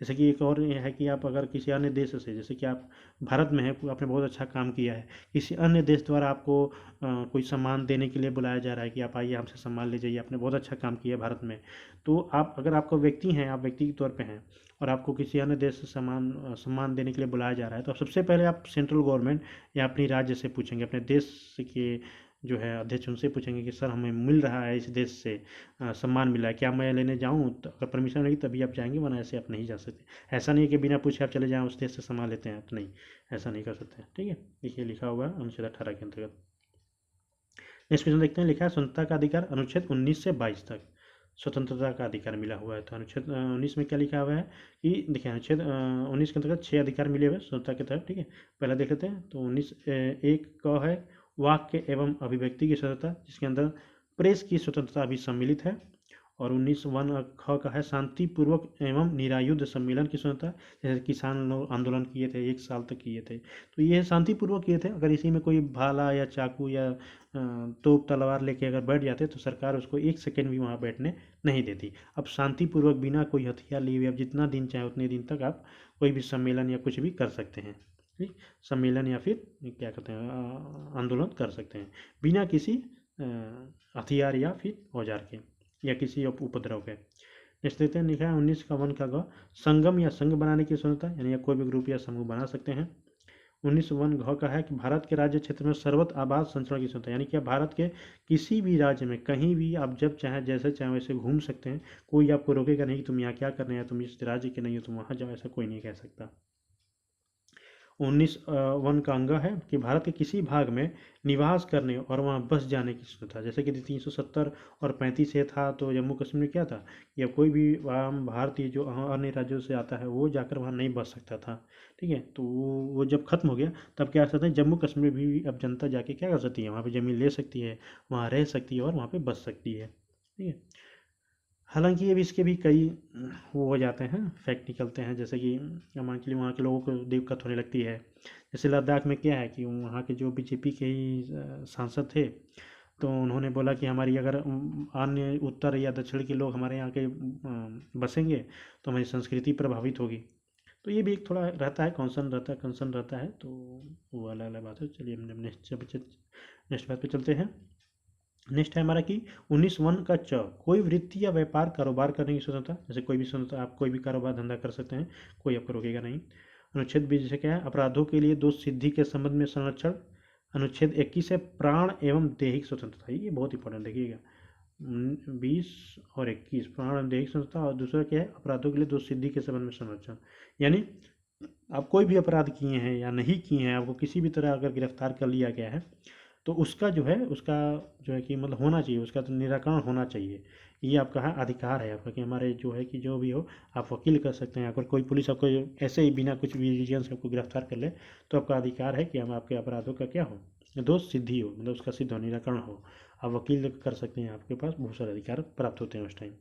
जैसे कि एक और ये है कि आप अगर किसी अन्य देश से, जैसे कि आप भारत में हैं, आपने बहुत अच्छा काम किया है, किसी अन्य देश द्वारा आपको कोई सम्मान देने के लिए बुलाया जा रहा है कि आप आइए हमसे सम्मान ले जाइए, आपने बहुत अच्छा काम किया भारत में, तो आप अगर आपको व्यक्ति हैं, आप व्यक्ति के तौर पे हैं, और आपको किसी अन्य देश से सम्मान देने के लिए बुलाया जा रहा है, तो सबसे पहले आप सेंट्रल गवर्नमेंट या अपनी राज्य से पूछेंगे, अपने देश के जो है अध्यक्ष, उनसे पूछेंगे कि सर हमें मिल रहा है इस देश से सम्मान मिला है, क्या मैं लेने जाऊं, तो अगर परमिशन रहेगी तभी आप जाएंगे, वरना ऐसे आप नहीं जा सकते। ऐसा नहीं है कि बिना पूछे आप चले जाएं उस देश से सम्मान लेते हैं, तो नहीं, ऐसा नहीं कर सकते। ठीक है, देखिए लिखा हुआ है अनुच्छेद 18 के अंतर्गत। नेक्स्ट क्वेश्चन देखते हैं, लिखा है स्वतंत्रता का अधिकार, अनुच्छेद 19 से 22 तक स्वतंत्रता का अधिकार मिला हुआ है। तो अनुच्छेद 19 में क्या लिखा हुआ है कि देखिए, अनुच्छेद 19 के अंतर्गत 6 अधिकार मिले हुए स्वतंत्रता के तहत। ठीक है, पहला देख लेते हैं। तो 19 एक का है वाक्य एवं अभिव्यक्ति की स्वतंत्रता, जिसके अंदर प्रेस की स्वतंत्रता भी सम्मिलित है, और 19(1) का है शांतिपूर्वक एवं निरायुध सम्मेलन की स्वतंत्रता। जैसे किसान लोग आंदोलन किए थे, 1 साल तक किए थे, तो ये शांतिपूर्वक किए थे। अगर इसी में कोई भाला या चाकू या तोप तलवार लेके अगर बैठ जाते तो सरकार उसको 1 सेकेंड भी वहाँ बैठने नहीं देती। अब शांतिपूर्वक बिना कोई हथियार लिए हुए, अब जितना दिन चाहे उतने दिन तक आप कोई भी सम्मेलन या कुछ भी कर सकते हैं, ठीक, सम्मेलन या फिर क्या कहते हैं आंदोलन कर सकते हैं बिना किसी हथियार या फिर औजार के या किसी उपद्रव के। नेक्स्ट देखते हैं, लिखा है 19(1) संगम या संघ बनाने की स्वतंत्रता, यानी कोई भी ग्रुप या समूह बना सकते हैं। 19(1) का है कि भारत के राज्य क्षेत्र में सर्वत्र आबाद संचरण की स्वतंत्रता, यानी कि आप भारत के किसी भी राज्य में कहीं भी आप जब चाहें जैसे चाहें वैसे घूम सकते हैं, कोई आपको रोकेगा नहीं कि तुम यहाँ क्या करने हैं, तुम इस राज्य के नहीं हो तुम वहाँ जाओ, ऐसा कोई नहीं कह सकता। 19(1) का अंग है कि भारत के किसी भाग में निवास करने और वहाँ बस जाने की स्वतंत्रता। जैसे कि 370 और 35 ये था, तो जम्मू कश्मीर में क्या था कि अब कोई भी आम भारतीय जो अन्य राज्यों से आता है वो जाकर वहाँ नहीं बस सकता था, ठीक है। तो वो जब खत्म हो गया तब क्या कर सकते हैं, जम्मू कश्मीर भी अब जनता जाके क्या कर सकती है, वहाँ पर ज़मीन ले सकती है, वहाँ रह सकती है और वहाँ पर बस सकती है, ठीक है। हालांकि ये भी इसके भी कई वो हो जाते हैं, फैक्ट निकलते हैं, जैसे कि मान के लिए वहाँ के लोगों को दिक्कत होने लगती है। जैसे लद्दाख में क्या है कि वहाँ के जो बीजेपी के ही सांसद थे, तो उन्होंने बोला कि हमारी अगर अन्य उत्तर या दक्षिण के लोग हमारे यहाँ के बसेंगे तो हमारी संस्कृति प्रभावित होगी। तो ये भी एक थोड़ा रहता है, कंसर्न रहता है, तो वो अलग अलग बात है। चलिए हम नेक्स्ट बात पे चलते हैं। नेक्स्ट है हमारा कि 19(1) का कोई वृत्ति या व्यापार कारोबार करने की स्वतंत्रता। जैसे कोई भी स्वतंत्रता, आप कोई भी कारोबार धंधा कर सकते हैं, कोई आपको रोकेगा नहीं। अनुच्छेद 20 से क्या है, अपराधों के लिए दोष सिद्धि के संबंध में संरक्षण। अनुच्छेद 21 है प्राण एवं दैहिक स्वतंत्रता, ये बहुत इंपॉर्टेंट देखिएगा, 20 और 21 प्राण एवं दैहिक स्वतंत्रता। और दूसरा क्या है, अपराधों के लिए दोष सिद्धि के संबंध में संरक्षण, यानी आप कोई भी अपराध किए हैं या नहीं किए हैं, आपको किसी भी तरह अगर गिरफ्तार कर लिया गया है तो उसका जो है कि मतलब होना चाहिए, उसका तो निराकरण होना चाहिए। ये आपका है अधिकार है आपका कि हमारे जो है कि जो भी हो आप वकील कर सकते हैं। अगर कोई पुलिस आपको ऐसे ही बिना कुछ भी रीजन से आपको गिरफ्तार कर ले तो आपका अधिकार है कि हम आपके अपराधों का क्या हो, दोष सिद्धि हो, मतलब उसका सिद्ध हो, निराकरण हो, आप वकील कर सकते हैं, आपके पास बहुत सारे अधिकार प्राप्त होते हैं उस टाइम।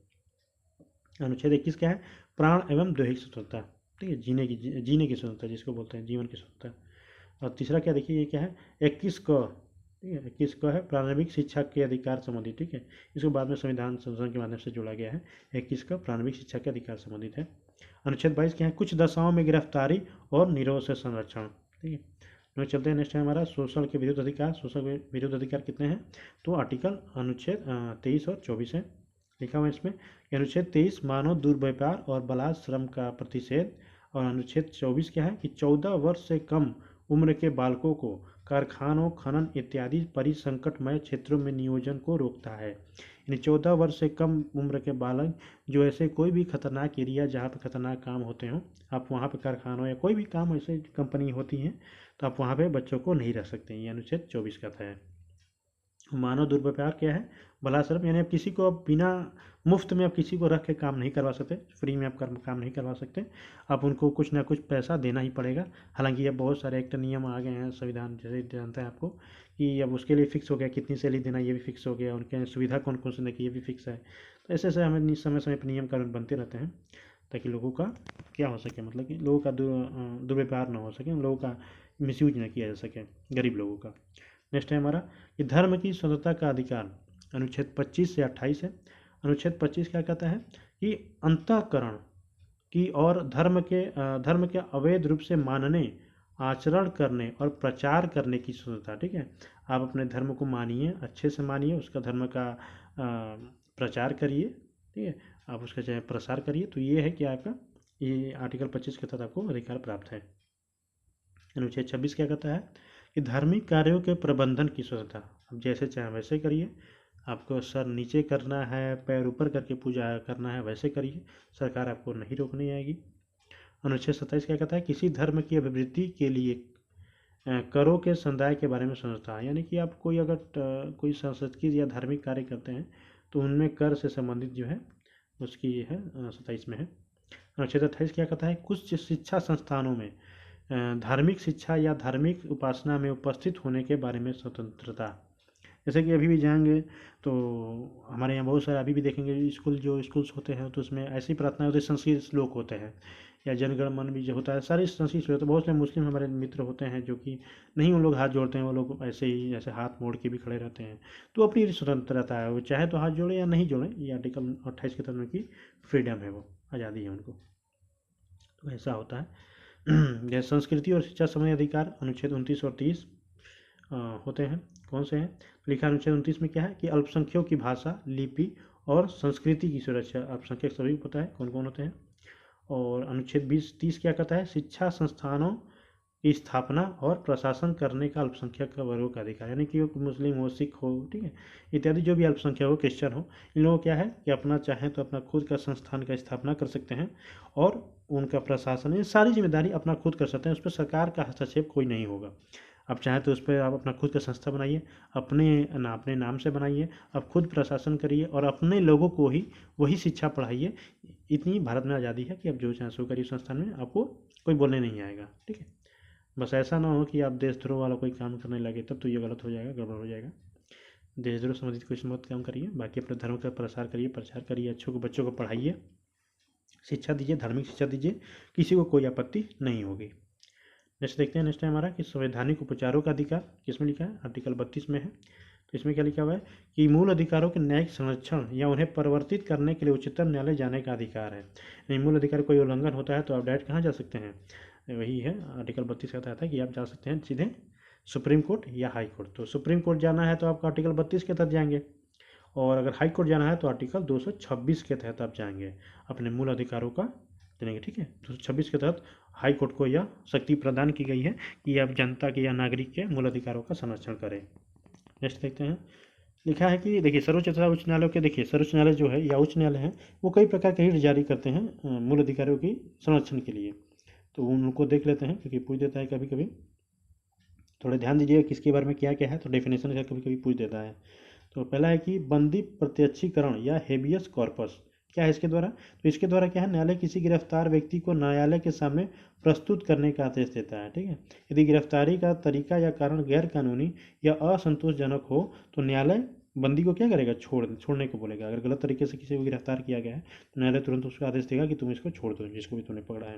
अनुच्छेद 21 क्या है, प्राण एवं दैहिक स्वतंत्रता, ठीक है, जीने की स्वतंत्रता जिसको बोलते हैं, जीवन की स्वतंत्रता। और तीसरा क्या देखिए, ये क्या है 21 क, ठीक है, 21 का है प्रारंभिक शिक्षा के अधिकार संबंधी, ठीक है, इसको बाद में संविधान संशोधन के माध्यम से जोड़ा गया है। 21 का प्रारंभिक शिक्षा के अधिकार संबंधित है। अनुच्छेद 22 क्या है, कुछ दशाओं में गिरफ्तारी और निरोध से संरक्षण, ठीक है। नेक्स्ट चलते हैं, नेक्स्ट है हमारा शोषण के विरुद्ध अधिकार। शोषण के विरुद्ध अधिकार कितने हैं, तो आर्टिकल अनुच्छेद 23 और 24 है, लिखा हुआ है इसमें। अनुच्छेद 23 मानव दुर्व्यवहार और बलात्कार श्रम का प्रतिषेध। और अनुच्छेद 24 क्या है कि 14 वर्ष से कम उम्र के बालकों को कारखानों, खनन इत्यादि परिसंकटमय क्षेत्रों में नियोजन को रोकता है। यानी 14 वर्ष से कम उम्र के बालक जो ऐसे कोई भी खतरनाक एरिया जहाँ पे खतरनाक काम होते हों, आप वहाँ पे कारखानों या कोई भी काम ऐसे कंपनी होती हैं तो आप वहाँ पे बच्चों को नहीं रख सकते हैं। ये अनुच्छेद 24 का है। मानव दुर्व्यवहार क्या है, बलात्कार, यानी आप किसी को आप बिना मुफ्त में आप किसी को रख के काम नहीं करवा सकते, फ्री में आप काम नहीं करवा सकते, आप उनको कुछ ना कुछ पैसा देना ही पड़ेगा। हालांकि अब बहुत सारे एक्ट नियम आ गए हैं, संविधान जैसे जानता है आपको कि अब उसके लिए फिक्स हो गया, कितनी सैलरी देना ये भी फिक्स हो गया, उनके सुविधा कौन कौन से देगी ये भी फिक्स है। तो ऐसे ऐसे हमें समय समय पर नियम कानून बनते रहते हैं ताकि लोगों का क्या हो सके, मतलब कि लोगों का दुर्व्यवहार ना हो सके, लोगों का मिसयूज ना किया जा सके, गरीब लोगों का। नेक्स्ट है हमारा कि धर्म की स्वतंत्रता का अधिकार। अनुच्छेद 25 से 28 है। अनुच्छेद 25 क्या कहता है कि अंतःकरण की और धर्म के अवैध रूप से मानने, आचरण करने और प्रचार करने की स्वतंत्रता, ठीक है। आप अपने धर्म को मानिए, अच्छे से मानिए, उसका धर्म का प्रचार करिए, ठीक है, आप उसका चाहे प्रसार करिए। तो ये है कि आपका ये आर्टिकल 25 के तहत आपको अधिकार प्राप्त है। अनुच्छेद 26 क्या कहता है कि धार्मिक कार्यों के प्रबंधन की स्वतंत्रता, अब जैसे चाहे वैसे करिए, आपको सर नीचे करना है, पैर ऊपर करके पूजा करना है, वैसे करिए, सरकार आपको नहीं रोकने आएगी। अनुच्छेद 27 क्या कहता है, किसी धर्म की अभिवृद्धि के लिए करों के समुदाय के बारे में स्वतंत्रता, यानी कि आप कोई अगर कोई सांस्कृतिक या धार्मिक कार्य करते हैं तो उनमें कर से संबंधित जो है उसकी है 27 में है। अनुच्छेद 28 क्या कहता है, कुछ शिक्षा संस्थानों में धार्मिक शिक्षा या धार्मिक उपासना में उपस्थित होने के बारे में स्वतंत्रता, जैसे कि अभी भी जाएंगे तो हमारे यहाँ बहुत सारे अभी भी देखेंगे स्कूल्स होते हैं, तो उसमें ऐसी प्रार्थना होती है, संस्कृत श्लोक होते हैं, या जनगण मन भी जो होता है, सारी संस्कृत श्लोक। तो बहुत से मुस्लिम हमारे मित्र होते हैं जो कि नहीं उन लोग हाथ जोड़ते हैं, वो लोग ऐसे ही ऐसे हाथ मोड़ के भी खड़े रहते हैं। तो अपनी स्वतंत्रता है, वो चाहे तो हाथ जोड़े या नहीं जोड़े, ये आर्टिकल 28 के तहत उनकी फ्रीडम है, वो आज़ादी है उनको। तो ऐसा होता है। जैसे संस्कृति और शिक्षा संबंधी अधिकार अनुच्छेद 29 और 30 होते हैं। कौन से हैं? लिखा अनुच्छेद 29 में क्या है कि अल्पसंख्यकों की भाषा, लिपि और संस्कृति की सुरक्षा। अल्पसंख्यक सभी को पता है कौन कौन होते हैं। और अनुच्छेद 20-30 क्या कहता है? शिक्षा संस्थानों की स्थापना और प्रशासन करने का अल्पसंख्यक वर्गों का अधिकार, यानी कि वो मुस्लिम हो, सिख हो, ठीक है, इत्यादि जो भी अल्पसंख्यक हो, क्रिश्चियन हो, इन लोगों क्या है कि अपना चाहें तो अपना खुद का संस्थान का स्थापना कर सकते हैं, और उनका प्रशासन, ये सारी जिम्मेदारी अपना खुद कर सकते हैं। उस पर सरकार का हस्तक्षेप कोई नहीं होगा। आप चाहें तो उस पर आप अपना खुद का संस्था बनाइए, अपने नाम से बनाइए, आप खुद प्रशासन करिए और अपने लोगों को ही वही शिक्षा पढ़ाइए। इतनी भारत में आज़ादी है कि आप जो चाहें सो करिए संस्थान में, आपको कोई बोलने नहीं आएगा, ठीक है। बस ऐसा ना हो कि आप देशद्रोह वाला कोई काम करने लगे, तब तो ये गलत हो जाएगा, गड़बड़ हो जाएगा। देशद्रोह संबंधित कोई मत काम करिए, बाकी अपने धर्म का प्रचार करिए, अच्छों को बच्चों को पढ़ाइए, शिक्षा दीजिए, धार्मिक शिक्षा दीजिए, किसी को कोई आपत्ति नहीं होगी। नेक्स्ट देखते हैं। नेक्स्ट है हमारा कि संवैधानिक उपचारों का अधिकार किसमें लिखा है? आर्टिकल 32 में है। तो इसमें क्या लिखा हुआ है कि मूल अधिकारों के न्यायिक संरक्षण या उन्हें परिवर्तित करने के लिए उच्चतम न्यायालय जाने का अधिकार है। यानी मूल अधिकार कोई उल्लंघन होता है तो आप डायरेक्ट कहाँ जा सकते हैं? वही है, आर्टिकल 32 कहता है कि आप जा सकते हैं सीधे सुप्रीम कोर्ट या हाई कोर्ट। तो सुप्रीम कोर्ट जाना है तो आपको आर्टिकल 32 के तहत जाएंगे, और अगर हाई कोर्ट जाना है तो आर्टिकल 226 के तहत आप जाएंगे, अपने मूल अधिकारों का चलेंगे, ठीक है। 226 के तहत हाई कोर्ट को यह शक्ति प्रदान की गई है कि आप जनता के या नागरिक के मूल अधिकारों का संरक्षण करें। नेक्स्ट देखते हैं। लिखा है कि देखिए सर्वोच्च तथा उच्च न्यायालयों के, देखिए सर्वोच्च न्यायालय जो है या उच्च न्यायालय है, वो कई प्रकार के हित जारी करते हैं मूल अधिकारों की संरक्षण के लिए। तो उनको देख लेते हैं, क्योंकि पूछ देता है कभी कभी, थोड़ा ध्यान दीजिएगा किसके बारे में क्या क्या है, तो डेफिनेशन का कभी कभी पूछ देता है। तो पहला है कि बंदी प्रत्यक्षीकरण या हेबियस कॉर्पस, क्या है इसके द्वारा? तो इसके द्वारा क्या है, न्यायालय किसी गिरफ्तार व्यक्ति को न्यायालय के सामने प्रस्तुत करने का आदेश देता है, ठीक है। यदि गिरफ्तारी का तरीका या कारण गैर कानूनी या असंतोषजनक हो तो न्यायालय बंदी को क्या करेगा? छोड़ने को बोलेगा। अगर गलत तरीके से किसी को गिरफ्तार किया गया है तो न्यायालय तुरंत उसको आदेश देगा कि तुम इसको छोड़ दो, जिसको भी तुमने पकड़ा है।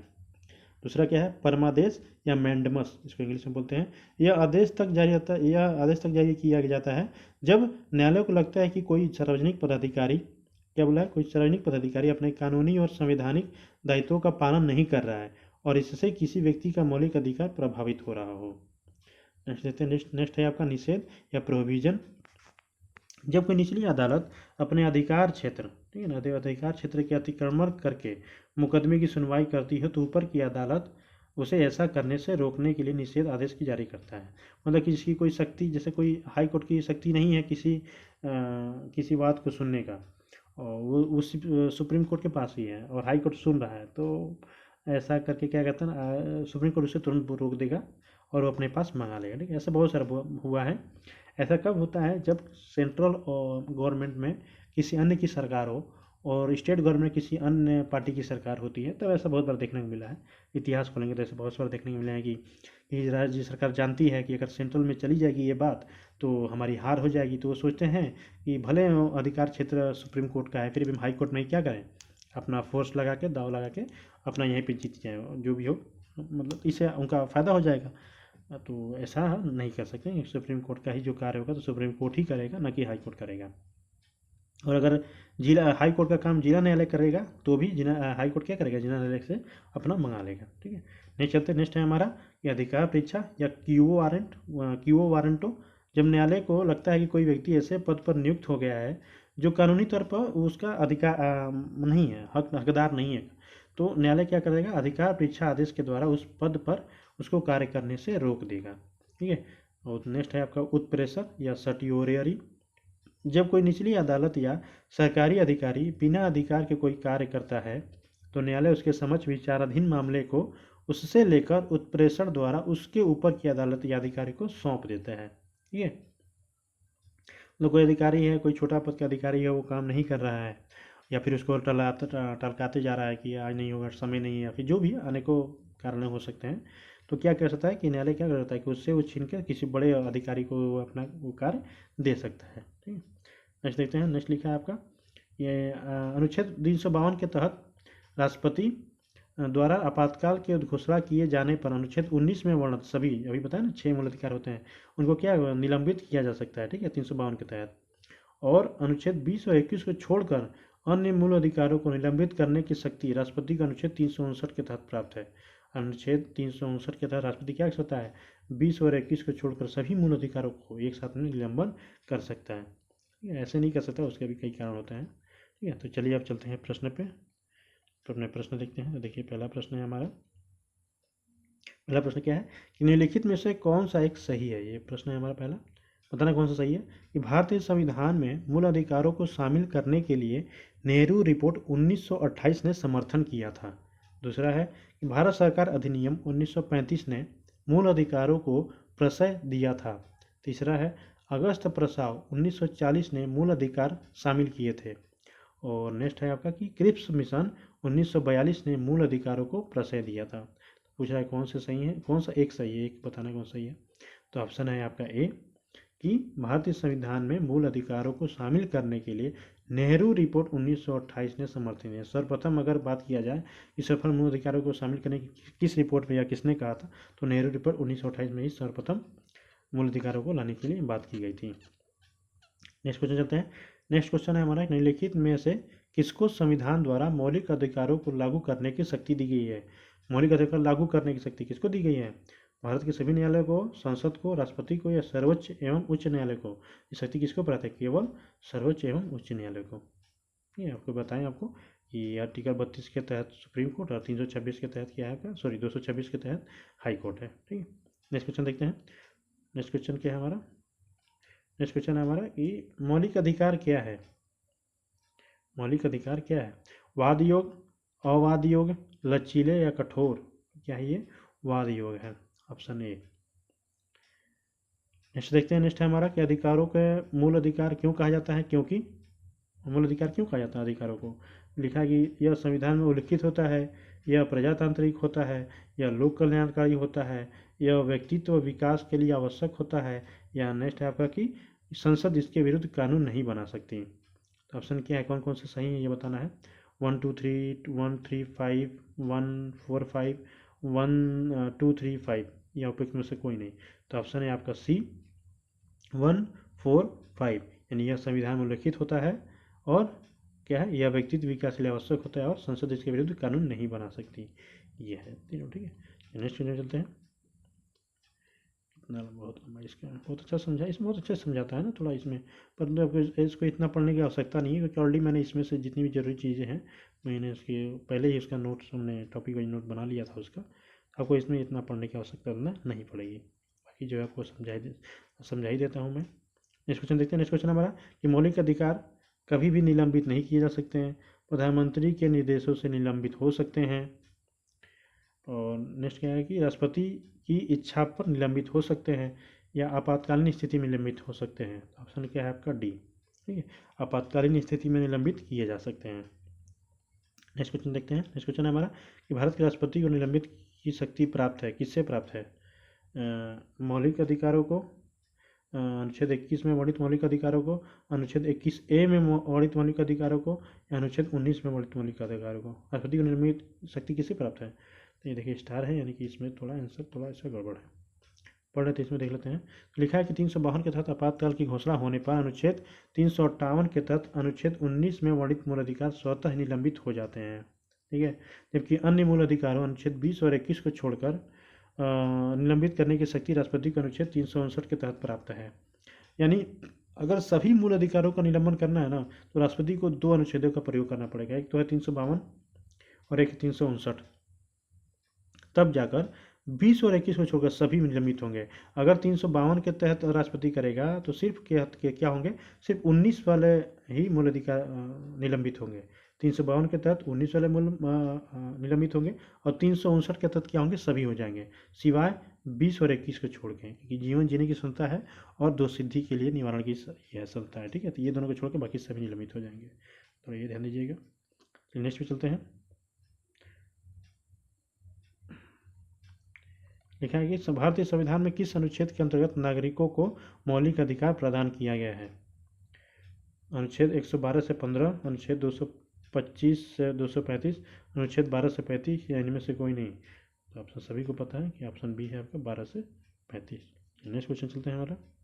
दूसरा क्या है? परमादेश या मैंडमस, इसको इंग्लिश में बोलते हैं। यह आदेश तक जारी किया जाता है जब न्यायालय को लगता है कि कोई सार्वजनिक पदाधिकारी, क्या बोला है, कोई सार्वजनिक पदाधिकारी अपने कानूनी और संवैधानिक दायित्वों का पालन नहीं कर रहा है और इससे किसी व्यक्ति का मौलिक अधिकार प्रभावित हो रहा हो। नेक्स्ट है आपका निषेध या प्रोहिबिजन। जब कोई निचली अदालत अपने अधिकार क्षेत्र, ठीक है ना, अधिकार क्षेत्र के अतिक्रमण करके मुकदमे की सुनवाई करती है तो ऊपर की अदालत उसे ऐसा करने से रोकने के लिए निषेध आदेश की जारी करता है। मतलब कि इसकी कोई शक्ति, जैसे कोई हाई कोर्ट की शक्ति नहीं है किसी बात को सुनने का, और वो उस सुप्रीम कोर्ट के पास ही है और हाई कोर्ट सुन रहा है, तो ऐसा करके क्या कहता है ना, सुप्रीम कोर्ट उसे तुरंत रोक देगा और वो अपने पास मंगा लेगा, ठीक है। ऐसा बहुत सारा हुआ है। ऐसा कब होता है? जब सेंट्रल गवर्नमेंट में किसी अन्य की सरकार हो और स्टेट गवर्नमेंट किसी अन्य पार्टी की सरकार होती है, तब ऐसा बहुत बार देखने को मिला है। इतिहास खोलेंगे तो ऐसे बहुत बार देखने को मिला है कि राज्य सरकार जानती है कि अगर सेंट्रल में चली जाएगी ये बात तो हमारी हार हो जाएगी, तो वो सोचते हैं कि भले अधिकार क्षेत्र सुप्रीम कोर्ट का है, फिर भी हम हाई कोर्ट में क्या करें, अपना फोर्स लगा के, दाव लगा के अपना यहीं पर जीत जाए, जो भी हो, मतलब इससे उनका फ़ायदा हो जाएगा। तो ऐसा नहीं कर सकते, सुप्रीम कोर्ट का ही जो कार्य होगा तो सुप्रीम कोर्ट ही करेगा, ना कि हाई कोर्ट करेगा। और अगर जिला हाई कोर्ट का काम जिला न्यायालय करेगा तो भी हाई कोर्ट क्या करेगा? जिला न्यायालय से अपना मंगा लेगा, ठीक है। नेक्स्ट है हमारा कि अधिकार परीक्षा या क्यूओ वारंटो। जब न्यायालय को लगता है कि कोई व्यक्ति ऐसे पद पर नियुक्त हो गया है जो कानूनी तौर पर उसका अधिकार नहीं है, हकदार नहीं है, तो न्यायालय क्या करेगा? अधिकार परीक्षा आदेश के द्वारा उस पद पर उसको कार्य करने से रोक देगा, ठीक है। और नेक्स्ट है आपका उत्प्रेषर या सटियोरियरी। जब कोई निचली अदालत या सरकारी अधिकारी बिना अधिकार के कोई कार्य करता है तो न्यायालय उसके समक्ष विचाराधीन मामले को उससे लेकर उत्प्रेषण द्वारा उसके ऊपर की अदालत या अधिकारी को सौंप देता है, ठीक है। तो कोई अधिकारी है, कोई छोटा पद का अधिकारी है, वो काम नहीं कर रहा है या फिर उसको टलकाते जा रहा है कि आज नहीं होगा, समय नहीं है, या फिर जो भी अनेकों कारण हो सकते हैं, तो क्या कर सकता है कि न्यायालय क्या कर सकता है कि उससे वो छीन कर किसी बड़े अधिकारी को वो अपना वो कार्य दे सकता है। ठीक है, नेक्स्ट देखते हैं। नेक्स्ट लिखा है आपका ये अनुच्छेद 352 के तहत राष्ट्रपति द्वारा आपातकाल के घोषणा किए जाने पर अनुच्छेद 19 में वर्णित सभी, अभी बताया ना 6 मूल अधिकार होते हैं, उनको क्या निलंबित किया जा सकता है। ठीक है, 352 के तहत। और अनुच्छेद 20 और 21 को छोड़कर अन्य मूल अधिकारों को निलंबित करने की शक्ति राष्ट्रपति को अनुच्छेद 359 के तहत प्राप्त है। अनुच्छेद 359 के तहत राष्ट्रपति क्या कर सकता है, 20 और 21 को छोड़कर सभी मूल अधिकारों को एक साथ में निलंबन कर सकता है। ठीक है, ऐसे नहीं कर सकता, उसके भी कई कारण होते हैं। ठीक है, तो चलिए अब चलते हैं प्रश्न पे। तो अपने प्रश्न देखते हैं। देखिए पहला प्रश्न है हमारा, पहला प्रश्न क्या है कि निम्नलिखित में से कौन सा एक सही है। ये प्रश्न है हमारा पहला, बताना कौन सा सही है। कि भारतीय संविधान में मूल अधिकारों को शामिल करने के लिए नेहरू रिपोर्ट 1928 ने समर्थन किया था। दूसरा है कि भारत सरकार अधिनियम 1935 ने मूल अधिकारों को प्रशय दिया था। तीसरा है अगस्त प्रस्ताव 1940 ने मूल अधिकार शामिल किए थे। और नेक्स्ट है आपका कि क्रिप्स मिशन 1942 ने मूल अधिकारों को प्रशय दिया था। पूछ रहा है कौन से सही है, कौन सा एक सही है, एक बताना कौन सही है। तो ऑप्शन है आपका ए कि भारतीय संविधान में मूल अधिकारों को शामिल करने के लिए नेहरू रिपोर्ट 1928 ने समर्थन है। सर्वप्रथम अगर बात किया जाए कि सफल मूल अधिकारों को शामिल करने की किस रिपोर्ट में या किसने कहा था, तो नेहरू रिपोर्ट 1928 में ही सर्वप्रथम मूल अधिकारों को लाने के लिए बात की गई थी। नेक्स्ट क्वेश्चन चलते हैं। नेक्स्ट क्वेश्चन है हमारा निम्नलिखित में से किसको संविधान द्वारा मौलिक अधिकारों को लागू करने की शक्ति दी गई है। मौलिक अधिकार लागू करने की शक्ति किसको दी गई है, भारत के सभी न्यायालयों को, संसद को, राष्ट्रपति को या सर्वोच्च एवं उच्च न्यायालय को। ये शक्ति किसको प्राप्त है, केवल सर्वोच्च एवं उच्च न्यायालय को। ठीक है, आपको बताएं आपको कि आर्टिकल 32 के तहत सुप्रीम कोर्ट और 326 के तहत क्या है, सॉरी 226 के तहत हाई कोर्ट है। ठीक है, नेक्स्ट क्वेश्चन देखते हैं। नेक्स्ट क्वेश्चन क्या है हमारा, नेक्स्ट क्वेश्चन है हमारा कि मौलिक अधिकार क्या है। मौलिक अधिकार क्या है, वाद योग, अवाद योग, लचीले या कठोर। क्या है ये, वाद योग है, ऑप्शन ए। नेक्स्ट देखते हैं। नेक्स्ट है हमारा कि अधिकारों के मूल अधिकार क्यों कहा जाता है, क्योंकि मूल अधिकार क्यों कहा जाता है अधिकारों को। लिखा है कि यह संविधान में उल्लिखित होता है, यह प्रजातांत्रिक होता है, यह लोक कल्याणकारी होता है, यह व्यक्तित्व विकास के लिए आवश्यक होता है, या नेक्स्ट है आपका कि संसद इसके विरुद्ध कानून नहीं बना सकती। तो ऑप्शन क्या है, कौन कौन से सही है ये बताना है। 1 2 3 1 3 5 1 4 5 1 2 3 5 या उपयुक्त में से कोई नहीं। तो ऑप्शन है आपका सी 1 4 5, यानी यह संविधान में उल्लिखित होता है और क्या है, यह व्यक्तित्व विकास के लिए आवश्यक होता है और संसद इसके विरुद्ध कानून नहीं बना सकती। यह है तीनों। ठीक है, नेक्स्ट क्वेश्चन चलते हैं। कितना बहुत लंबा इसका, बहुत अच्छा समझा, इसमें बहुत अच्छा समझाता है ना थोड़ा इसमें, परंतु आपको इसको इतना पढ़ने की आवश्यकता नहीं है क्योंकि ऑलरेडी मैंने इसमें से जितनी भी जरूरी चीज़ें हैं मैंने इसके पहले ही उसका नोट्स, हमने टॉपिक वाइज नोट बना लिया था उसका। आपको इसमें इतना पढ़ने की आवश्यकता नहीं पड़ेगी, बाकी जो है आपको समझा ही देता हूँ मैं। नेक्स्ट क्वेश्चन देखते हैं। नेक्स्ट क्वेश्चन हमारा कि मौलिक अधिकार कभी भी निलंबित नहीं किए जा सकते हैं, प्रधानमंत्री के निर्देशों से निलंबित हो सकते हैं। और नेक्स्ट क्या है कि राष्ट्रपति की इच्छा पर निलंबित हो सकते हैं या आपातकालीन स्थिति में निलंबित हो सकते हैं। ऑप्शन क्या है आपका डी। ठीक है, आपातकालीन स्थिति में निलंबित किए जा सकते हैं। नेक्स्ट क्वेश्चन देखते हैं। नेक्स्ट क्वेश्चन है हमारा कि भारत के राष्ट्रपति को निलंबित की शक्ति प्राप्त है, किससे प्राप्त है, मौलिक अधिकारों को, अनुच्छेद 21 में वर्णित मौलिक अधिकारों को, अनुच्छेद 21A में वर्णित मौलिक अधिकारों को, या अनुच्छेद 19 में वर्णित मौलिक अधिकारों को। राष्ट्रपति को निलंबित शक्ति किससे प्राप्त है, तो ये देखिए स्टार है, यानी कि इसमें थोड़ा आंसर थोड़ा ऐसा गड़बड़ है। पढ़ रहे थे, इसमें देख लेते हैं। तो लिखा है कि 352 के तहत आपातकाल की घोषणा होने पर अनुच्छेद 358 के तहत अनुच्छेद 19 में वर्णित मूल अधिकार स्वतः निलंबित हो जाते हैं। ठीक है, जबकि अन्य मूल अधिकारों अनुच्छेद 20 और 21 को छोड़कर निलंबित करने की शक्ति राष्ट्रपति को अनुच्छेद 359 के तहत प्राप्त है। यानी अगर सभी मूल अधिकारों का निलंबन करना है ना, तो राष्ट्रपति को 2 अनुच्छेदों का प्रयोग करना पड़ेगा, एक तो है 352 और एक 359, तब जाकर 20 और 21 को छोड़कर सभी निलंबित होंगे। अगर 352 के तहत राष्ट्रपति करेगा तो सिर्फ क्या होंगे, सिर्फ 19 वाले ही मूल अधिकार निलंबित होंगे। 352 के तहत 19 वाले मूल निलंबित होंगे और 359 के तहत क्या होंगे, सभी हो जाएंगे सिवाय 20 और 21 को छोड़ के, क्योंकि जीवन जीने की क्षमता है और दो सिद्धि के लिए निवारण की यह क्षमता है। ठीक है, तो ये दोनों को छोड़ के बाकी सभी निलंबित हो जाएंगे, तो ये ध्यान दीजिएगा। नेक्स्ट पे चलते हैं। लिखा है कि भारतीय संविधान में किस अनुच्छेद के अंतर्गत नागरिकों को मौलिक अधिकार प्रदान किया गया है? अनुच्छेद 112 से 15, अनुच्छेद 225 से 235, अनुच्छेद 12 से 35 या इनमें से कोई नहीं। तो ऑप्शन सभी को पता है कि ऑप्शन बी है आपका 12 से 35। नेक्स्ट क्वेश्चन चलते हैं हमारा।